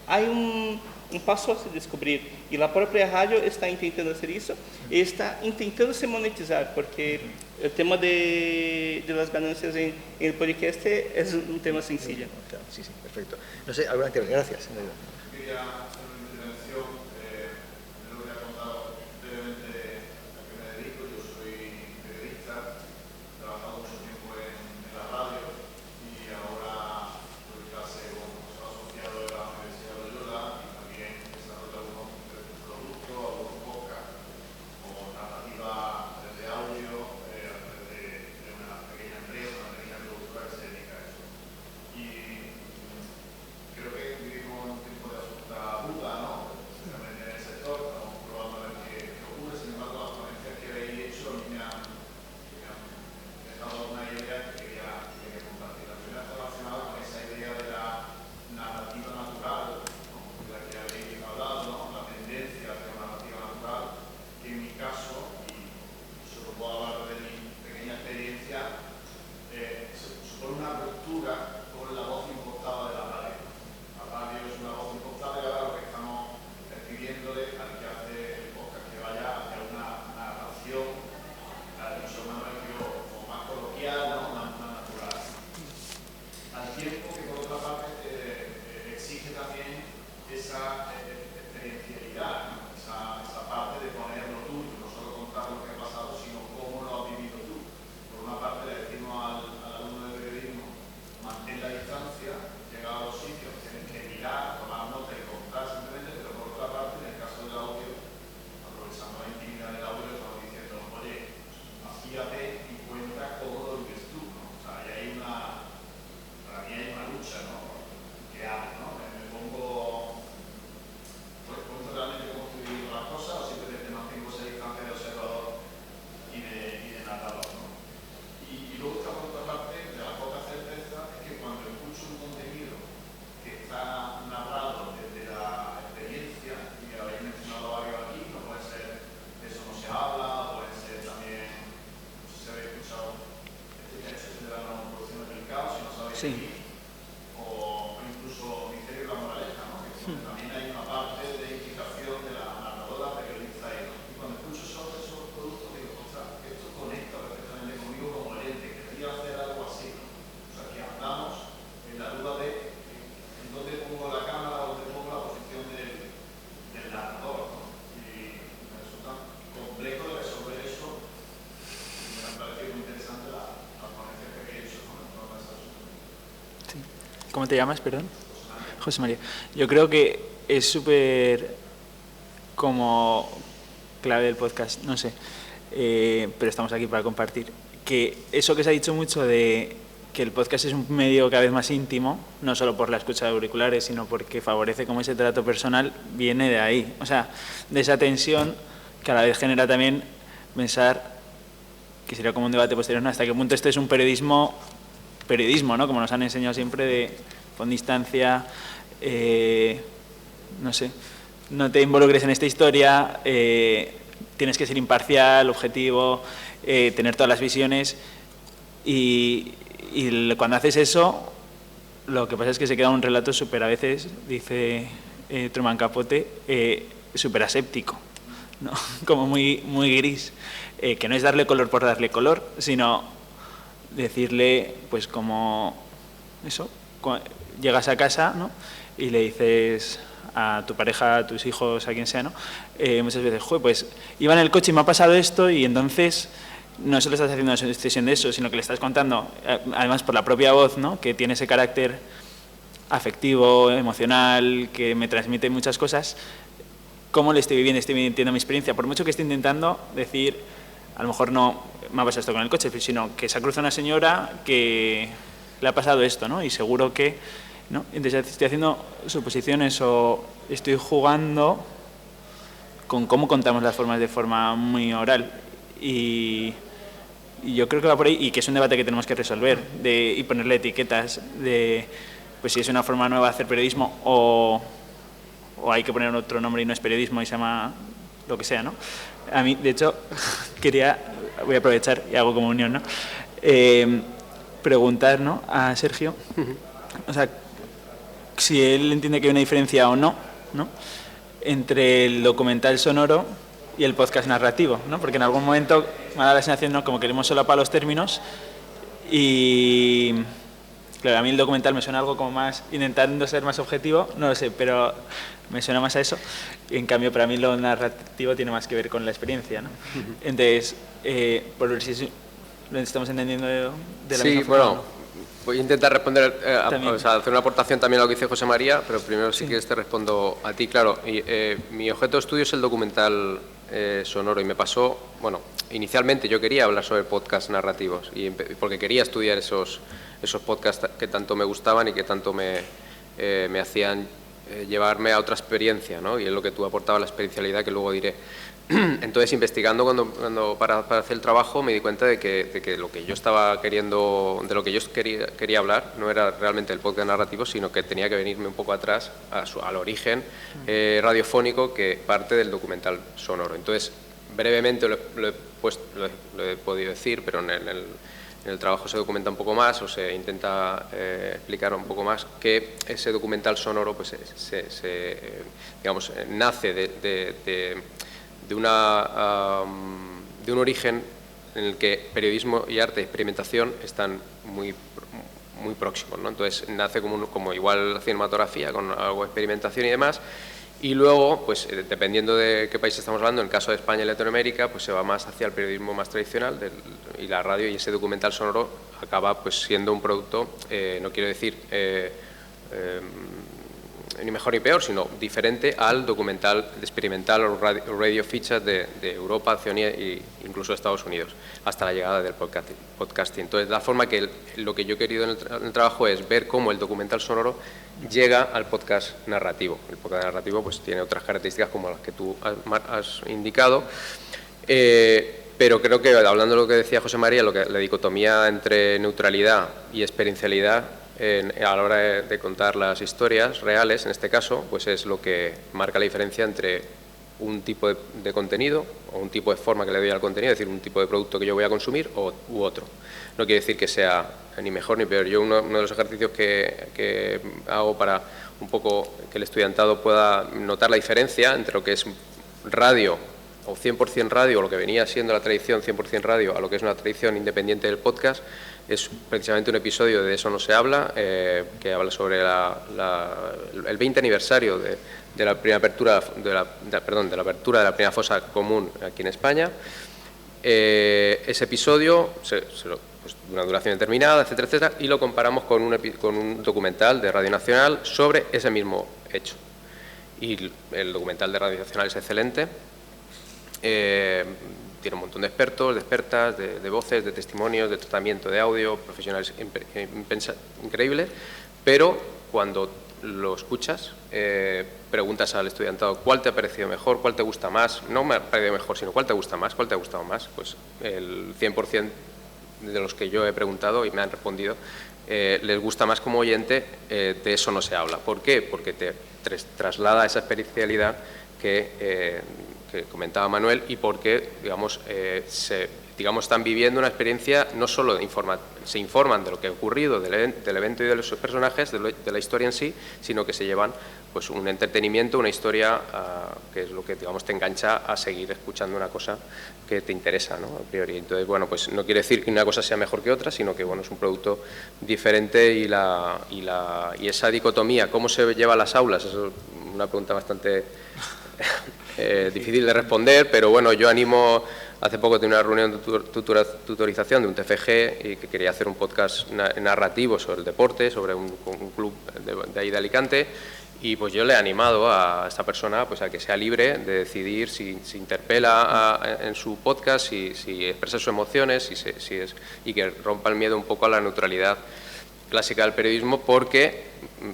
hay un paso a se descubrir y la propia radio está intentando hacer eso y está intentando se monetizar, porque el tema de las ganancias en el podcast es un tema sencillo. Sí, perfecto. No sé, alguna que gracias. Quería hacer una intervención en lo que ha contado brevemente a qué me dedico. Yo soy periodista, he trabajado mucho tiempo en la radio y ahora doy clase como profesor asociado de la Universidad de Loyola y también desarrollo algunos productos, algunos podcasts como narrativa de audio a través de una pequeña empresa, una pequeña productora que se dedica a eso. Y creo que vivimos un tiempo de absoluta duda Sí. o incluso Misterio y la moraleja, ¿no? Que también hay una parte de implicación de la narradora periodista ahí, ¿no? Y cuando escucho esos productos digo, ostras, esto conecta perfectamente conmigo como lente, querría hacer algo así, ¿no? O sea, que andamos en la duda de en dónde pongo la cámara, dónde pongo la posición del narrador, ¿no? Y me resulta complejo de resolver eso. Me ha parecido muy interesante la ponencia que había hecho con todas esas. Sí. ¿Cómo te llamas, perdón? José María. Yo creo que es súper como clave del podcast, no sé, pero estamos aquí para compartir. Que eso que se ha dicho mucho de que el podcast es un medio cada vez más íntimo, no solo por la escucha de auriculares, sino porque favorece como ese trato personal, viene de ahí. O sea, de esa tensión que a la vez genera también pensar, que sería como un debate posterior, ¿no? Hasta qué punto esto es un periodismo, ¿no? Como nos han enseñado siempre, con distancia, no sé, no te involucres en esta historia, tienes que ser imparcial, objetivo, tener todas las visiones y cuando haces eso, lo que pasa es que se queda un relato súper, a veces, dice Truman Capote, súper aséptico, ¿no? Como muy, muy gris, que no es darle color por darle color, sino decirle, pues como eso, llegas a casa, ¿no? Y le dices a tu pareja, a tus hijos, a quien sea, ¿no? Muchas veces, joder, pues iba en el coche y me ha pasado esto, y entonces no solo estás haciendo una extensión de eso, sino que le estás contando, además por la propia voz, ¿no? Que tiene ese carácter afectivo, emocional, que me transmite muchas cosas, cómo le estoy viviendo mi experiencia, por mucho que esté intentando decir, a lo mejor no me ha pasado esto con el coche, sino que se ha cruzado una señora que le ha pasado esto, ¿no? Y seguro que, ¿no? Entonces estoy haciendo suposiciones o estoy jugando con cómo contamos las formas de forma muy oral. Y yo creo que va por ahí, y que es un debate que tenemos que resolver, y ponerle etiquetas de, pues si es una forma nueva de hacer periodismo o hay que poner otro nombre y no es periodismo y se llama lo que sea, ¿no? A mí, de hecho, voy a aprovechar y hago como unión, ¿no? Preguntar, ¿no? A Sergio, o sea, si él entiende que hay una diferencia o no, ¿no? Entre el documental sonoro y el podcast narrativo, ¿no? Porque en algún momento me ha dado la sensación, ¿no? Como que hemos solapado los términos y, claro, a mí el documental me suena algo como más, intentando ser más objetivo, no lo sé, pero me suena más a eso. Y en cambio, para mí lo narrativo tiene más que ver con la experiencia, ¿no? Entonces, por ver si lo estamos entendiendo de la misma forma. Bueno, voy a intentar responder, o sea, hacer una aportación también a lo que dice José María, pero primero si quieres te respondo a ti, claro. Mi objeto de estudio es el documental sonoro y me pasó, bueno, inicialmente yo quería hablar sobre podcasts narrativos porque quería estudiar esos podcasts que tanto me gustaban y que tanto me hacían llevarme a otra experiencia, ¿no? Y es lo que tú aportabas, la experiencialidad, que luego diré. Entonces, investigando para hacer el trabajo, me di cuenta de que lo que yo estaba queriendo, de lo que yo quería hablar, no era realmente el podcast narrativo, sino que tenía que venirme un poco atrás al origen radiofónico que parte del documental sonoro. Entonces, brevemente lo he podido decir, pero en el trabajo se documenta un poco más o se intenta explicar un poco más que ese documental sonoro pues digamos, nace de un origen en el que periodismo y arte y experimentación están muy próximos, ¿no? Entonces nace como igual la cinematografía, con algo de experimentación y demás, y luego, pues dependiendo de qué país estamos hablando, en el caso de España y Latinoamérica, pues se va más hacia el periodismo más tradicional y la radio, y ese documental sonoro acaba pues siendo un producto, no quiero decir ni mejor ni peor, sino diferente al documental experimental o radio feature de Europa, Oceanía e incluso de Estados Unidos, hasta la llegada del podcasting. Entonces, la forma que lo que yo he querido en el trabajo es ver cómo el documental sonoro llega al podcast narrativo. El podcast narrativo pues tiene otras características como las que tú has indicado, pero creo que, hablando de lo que decía José María, la dicotomía entre neutralidad y experiencialidad a la hora de contar las historias reales, en este caso, pues es lo que marca la diferencia entre un tipo de contenido o un tipo de forma que le doy al contenido, es decir, un tipo de producto que yo voy a consumir u otro. No quiere decir que sea ni mejor ni peor. Yo uno de los ejercicios que hago para un poco que el estudiantado pueda notar la diferencia entre lo que es radio o 100% radio, o lo que venía siendo la tradición 100% radio, a lo que es una tradición independiente del podcast, es precisamente un episodio de Eso no se habla, que habla sobre el 20 aniversario de la primera apertura de la apertura de la primera fosa común aquí en España. Ese episodio pues, de una duración determinada, etcétera, etcétera, y lo comparamos con un documental de Radio Nacional sobre ese mismo hecho. Y el documental de Radio Nacional es excelente. Tiene un montón de expertos, de expertas, de voces, de testimonios, de tratamiento de audio, profesionales increíbles, pero cuando lo escuchas, preguntas al estudiantado cuál te ha parecido mejor, cuál te gusta más, no me ha parecido mejor, sino cuál te gusta más, cuál te ha gustado más, pues el 100% de los que yo he preguntado y me han respondido, les gusta más como oyente, de Eso no se habla. ¿Por qué? Porque te traslada esa experiencialidad que comentaba Manuel, y porque digamos, están viviendo una experiencia, no solo se informan de lo que ha ocurrido, del evento y de los personajes, de la historia en sí, sino que se llevan pues, un entretenimiento, una historia que es lo que digamos, te engancha a seguir escuchando una cosa que te interesa, ¿no? A priori. Entonces, bueno, pues no quiere decir que una cosa sea mejor que otra, sino que bueno, es un producto diferente y esa dicotomía, ¿cómo se lleva a las aulas? Eso es una pregunta bastante difícil de responder, pero bueno, yo animo. Hace poco tenía una reunión de tutorización de un TFG y que quería hacer un podcast narrativo sobre el deporte, sobre un club de ahí de Alicante, y pues yo le he animado a esta persona pues a que sea libre de decidir si interpela en su podcast, si expresa sus emociones, y que rompa el miedo un poco a la neutralidad clásica del periodismo, porque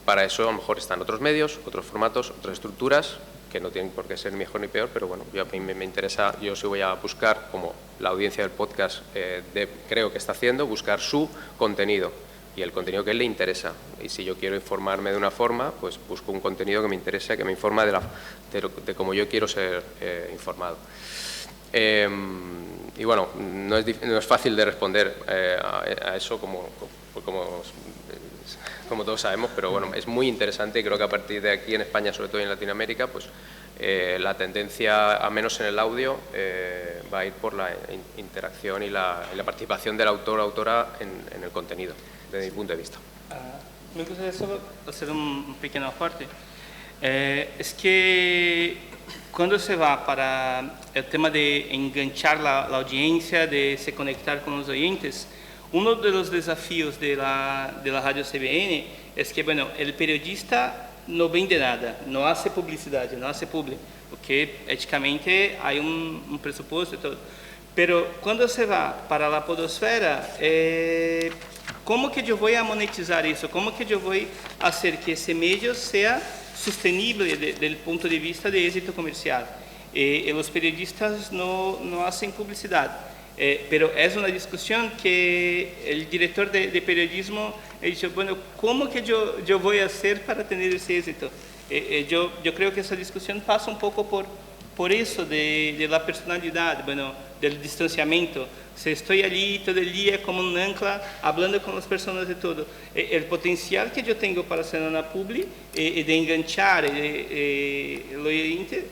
para eso a lo mejor están otros medios, otros formatos, otras estructuras, que no tienen por qué ser mejor ni peor, pero bueno, a mí me interesa, yo sí voy a buscar, como la audiencia del podcast creo que está haciendo, buscar su contenido y el contenido que a él le interesa. Y si yo quiero informarme de una forma, pues busco un contenido que me interese, que me informa de cómo yo quiero ser informado. Y bueno, no es fácil de responder a eso como todos sabemos, pero bueno, es muy interesante, y creo que a partir de aquí en España, sobre todo en Latinoamérica, pues la tendencia, a menos en el audio, va a ir por la interacción y la participación del autor o autora en el contenido, desde mi punto de vista. Me gustaría solo hacer un pequeño aporte. Es que cuando se va para el tema de enganchar la audiencia, de se conectar con los oyentes, uno de los desafíos de la radio CBN es que, bueno, el periodista no vende nada, no hace publicidad, no hace publi, porque éticamente hay un presupuesto y todo. Pero cuando se va para la podosfera, ¿cómo que yo voy a monetizar eso? ¿Cómo que yo voy a hacer que ese medio sea sostenible desde el punto de vista de éxito comercial? Los periodistas no hacen publicidad. Pero es una discusión que el director de periodismo ha dicho, bueno, ¿cómo que yo voy a hacer para tener ese éxito? Yo creo que esa discusión pasa un poco por eso de la personalidad, bueno, del distanciamiento. Si estoy allí todo el día como un ancla, hablando con las personas de todo, el potencial que yo tengo para hacer una publi, de enganchar el oyente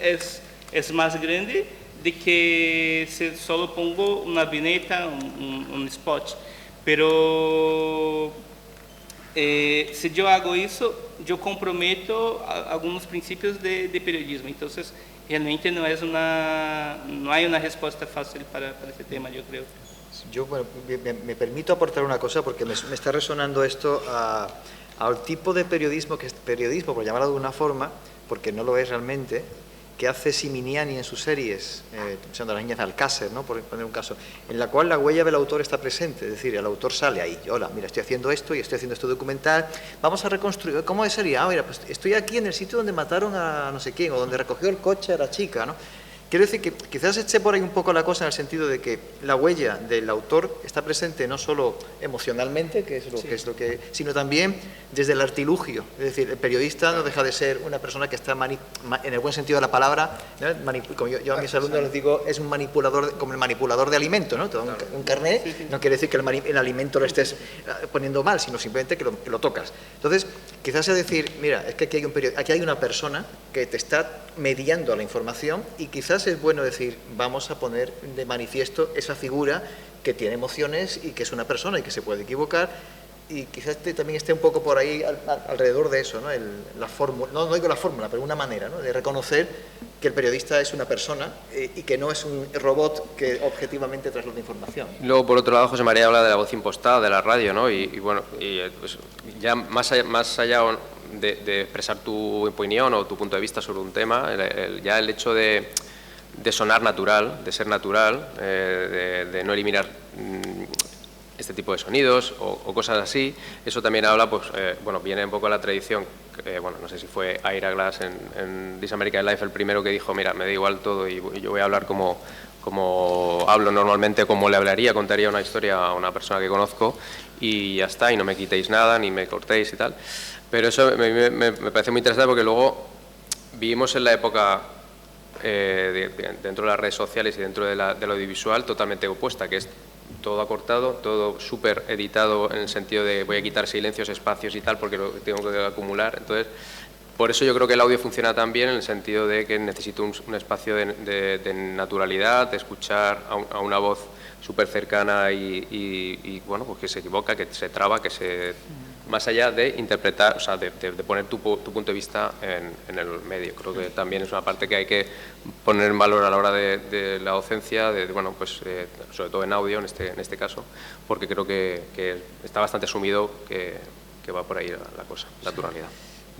es más grande de que se solo pongo una vineta, un spot. Pero si yo hago eso, yo comprometo algunos principios de periodismo. Entonces, realmente no hay una respuesta fácil para este tema, yo creo. Yo bueno, me permito aportar una cosa, porque me está resonando esto al tipo de periodismo, que es periodismo, por llamarlo de una forma, porque no lo es realmente, que hace Siminiani en sus series, siendo las niñas de Alcácer, ¿no? Por poner un caso, en la cual la huella del autor está presente, es decir, el autor sale ahí, hola, mira, estoy haciendo esto y estoy haciendo esto documental, vamos a reconstruir, ¿cómo sería? Mira, pues estoy aquí en el sitio donde mataron a no sé quién, o donde recogió el coche a la chica, ¿no? quiero decir que quizás eche por ahí un poco la cosa en el sentido de que la huella del autor está presente no solo emocionalmente, que es lo que, sino también desde el artilugio. Es decir, el periodista no deja de ser una persona que está, en el buen sentido de la palabra, como yo a mis alumnos les digo, es un manipulador, como el manipulador de alimento, ¿no? Te da un carnet, no quiere decir que el alimento lo estés poniendo mal, sino simplemente que lo tocas. Entonces, quizás es decir, mira, es que aquí hay una persona que te está mediando la información y quizás es bueno decir, vamos a poner de manifiesto esa figura que tiene emociones y que es una persona y que se puede equivocar, y quizás también esté un poco por ahí alrededor de eso, ¿no? La fórmula, no digo la fórmula, pero una manera, ¿no? De reconocer que el periodista es una persona y que no es un robot que objetivamente traslada información. Luego, por otro lado, José María habla de la voz impostada, de la radio, ¿no? Bueno, pues ya más allá de expresar tu opinión o tu punto de vista sobre un tema, ya el hecho de sonar natural, de ser natural, de no eliminar este tipo de sonidos o cosas así, eso también habla, pues, bueno, viene un poco a la tradición, bueno, no sé si fue Ira Glass en This American Life el primero que dijo, mira, me da igual todo y yo voy a hablar como hablo normalmente, como le hablaría, contaría una historia a una persona que conozco y ya está, y no me quitéis nada, ni me cortéis y tal. Pero eso me parece muy interesante porque luego vivimos en la época, dentro de las redes sociales y dentro del audiovisual, totalmente opuesta, que es todo acortado, todo súper editado en el sentido de voy a quitar silencios, espacios y tal porque lo tengo que acumular. Entonces, por eso yo creo que el audio funciona tan bien en el sentido de que necesito un espacio de naturalidad, de escuchar a una voz súper cercana y bueno, pues que se equivoca, que se traba, que se... Más allá de interpretar, o sea, de poner tu punto de vista en el medio. Creo que también es una parte que hay que poner en valor a la hora de la docencia, bueno, pues sobre todo en audio en este caso, porque creo que está bastante asumido que va por ahí la cosa, la naturalidad.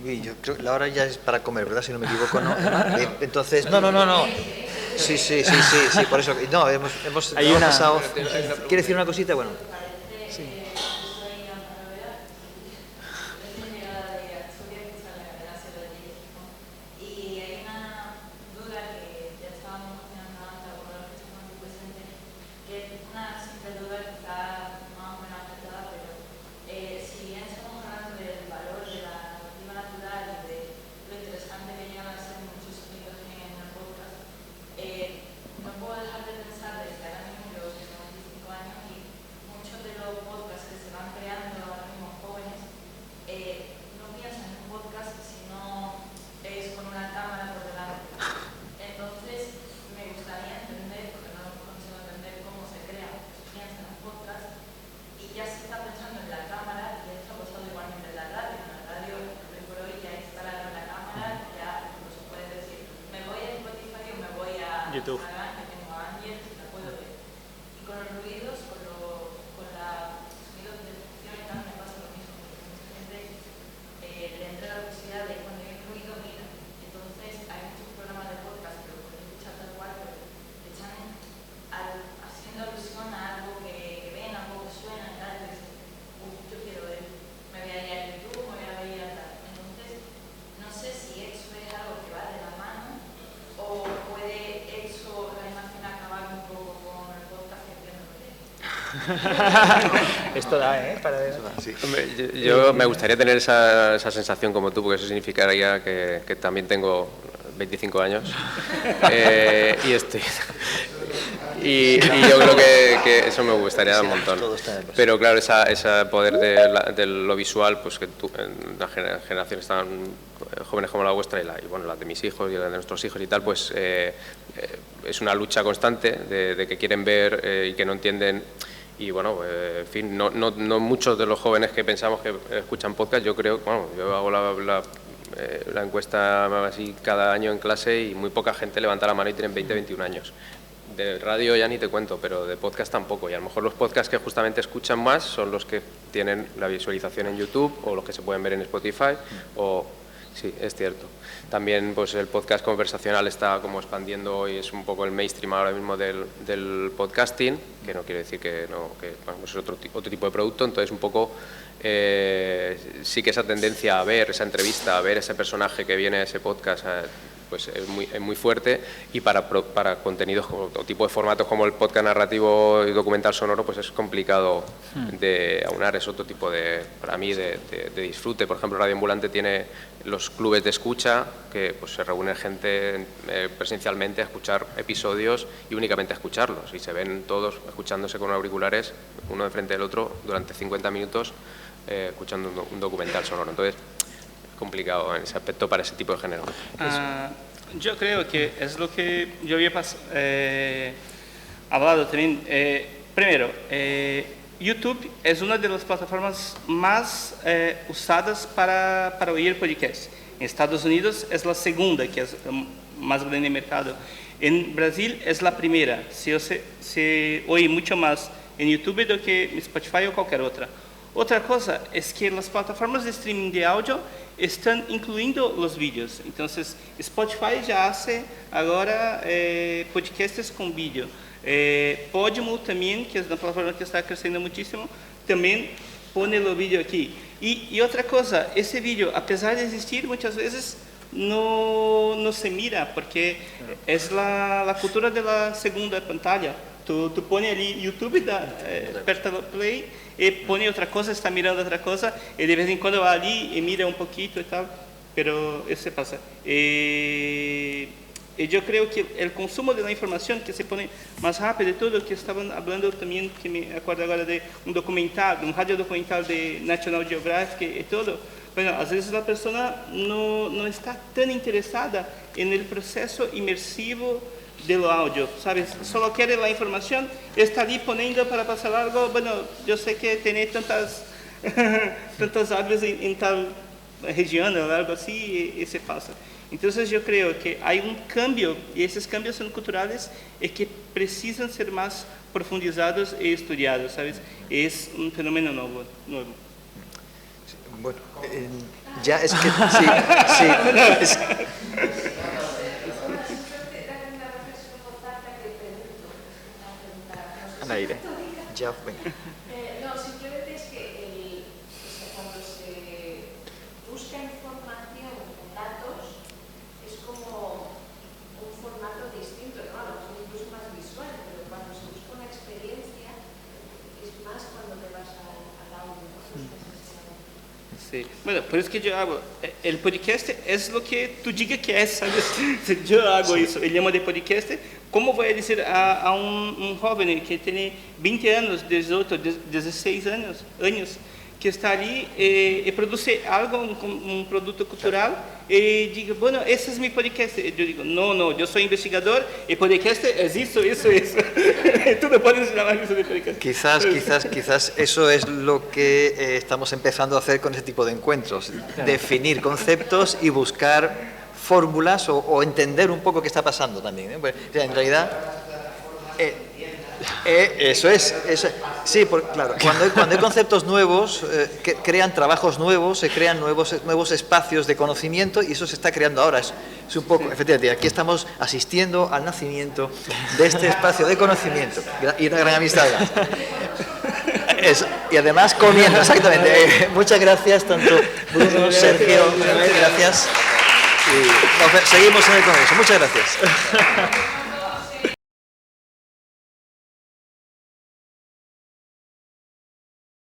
Yo creo que la hora ya es para comer, ¿verdad? Si no me equivoco, ¿no? Entonces, no. Sí, por eso. No, hemos pasado... ¿Quiere decir una cosita? Bueno. Sí. YouTube. Esto da, para ver. Sí. Yo me gustaría tener esa sensación como tú, porque eso significaría que también tengo 25 años y yo creo que eso me gustaría un montón. Pero claro, ese poder de lo visual, pues que en las generaciones tan jóvenes como la vuestra y bueno, las de mis hijos y las de nuestros hijos y tal, pues es una lucha constante de que quieren ver y que no entienden. Y bueno, en fin, no muchos de los jóvenes que pensamos que escuchan podcast, yo creo, bueno, yo hago la encuesta así cada año en clase y muy poca gente levanta la mano y tienen 20, 21 años. De radio ya ni te cuento, pero de podcast tampoco. Y a lo mejor los podcasts que justamente escuchan más son los que tienen la visualización en YouTube o los que se pueden ver en Spotify. Sí, es cierto. También pues el podcast conversacional está como expandiendo y es un poco el mainstream ahora mismo del podcasting, que no quiere decir que bueno, es otro tipo de producto. Entonces un poco sí que esa tendencia a ver esa entrevista, a ver ese personaje que viene a ese podcast, pues es muy fuerte, y para contenidos o tipo de formatos como el podcast narrativo y documental sonoro, pues es complicado de aunar. Es otro tipo para mí, de disfrute. Por ejemplo, Radio Ambulante tiene los clubes de escucha, que pues se reúne gente presencialmente a escuchar episodios y únicamente a escucharlos, y se ven todos escuchándose con auriculares, uno de frente del otro, durante 50 minutos, escuchando un documental sonoro. Entonces, es complicado en ese aspecto para ese tipo de género. Yo creo que es lo que yo había hablado también. Primero, YouTube es una de las plataformas más usadas para oír podcast. En Estados Unidos es la segunda, que es más grande mercado. En Brasil es la primera. Se oye mucho más en YouTube do que Spotify o cualquier otra. Otra cosa es que las plataformas de streaming de audio están incluyendo los vídeos. Entonces, Spotify ya hace ahora podcasts con vídeo. Podimo también, que es una plataforma que está creciendo muchísimo, también pone el vídeo aquí. Y otra cosa, ese vídeo, a pesar de existir, muchas veces no se mira, porque es la cultura de la segunda pantalla. Tú pones ali YouTube, aperta play, y pone otra cosa, está mirando otra cosa, y de vez en cuando va ali y mira un poquito y tal, pero eso pasa. Y yo creo que el consumo de la información que se pone más rápido y todo, que estaban hablando también, que me acuerdo ahora de un documental, un radio documental de National Geographic y todo. Bueno, a veces la persona no está tan interesada en el proceso inmersivo del audio, ¿sabes? Solo quiere la información, está ahí poniendo para pasar algo. Bueno, yo sé que tiene tantas aves en tal región o algo así, y se pasa. Entonces yo creo que hay un cambio, y esos cambios son culturales y que precisan ser más profundizados y estudiados, ¿sabes? Es un fenómeno nuevo. Sí, bueno, ya es que sí. Aire. Ya, venga. No, simplemente es que cuando se busca información con datos es como un formato distinto, ¿no? A lo mejor incluso más visual, pero cuando se busca una experiencia es más cuando te vas al audio, ¿no? Sí. Bueno, por eso que yo hago. El podcast es lo que tú digas que es, ¿sabes? Yo hago eso, el llamo de podcast. ¿Cómo voy a decir a un joven que tiene 20 años, 18, 16 años, que está ali e produce algo, un producto cultural, y diga, bueno, ese es mi podcast? Yo digo, no, yo soy investigador, y podcast es eso. Tú no puedes llamar eso de podcast. Quizás eso es lo que estamos empezando a hacer con ese tipo de encuentros, definir conceptos y buscar fórmulas o entender un poco qué está pasando también, ¿eh? Pues, en realidad, eso es. Sí, claro, cuando hay conceptos nuevos, que crean trabajos nuevos, se crean nuevos espacios de conocimiento, y eso se está creando ahora. Es un poco, efectivamente, aquí estamos asistiendo al nacimiento de este espacio de conocimiento y una gran amistad. Eso, y además comiendo, exactamente. Muchas gracias, tanto Bruno, Sergio, gracias. Y seguimos en el Congreso. Muchas gracias.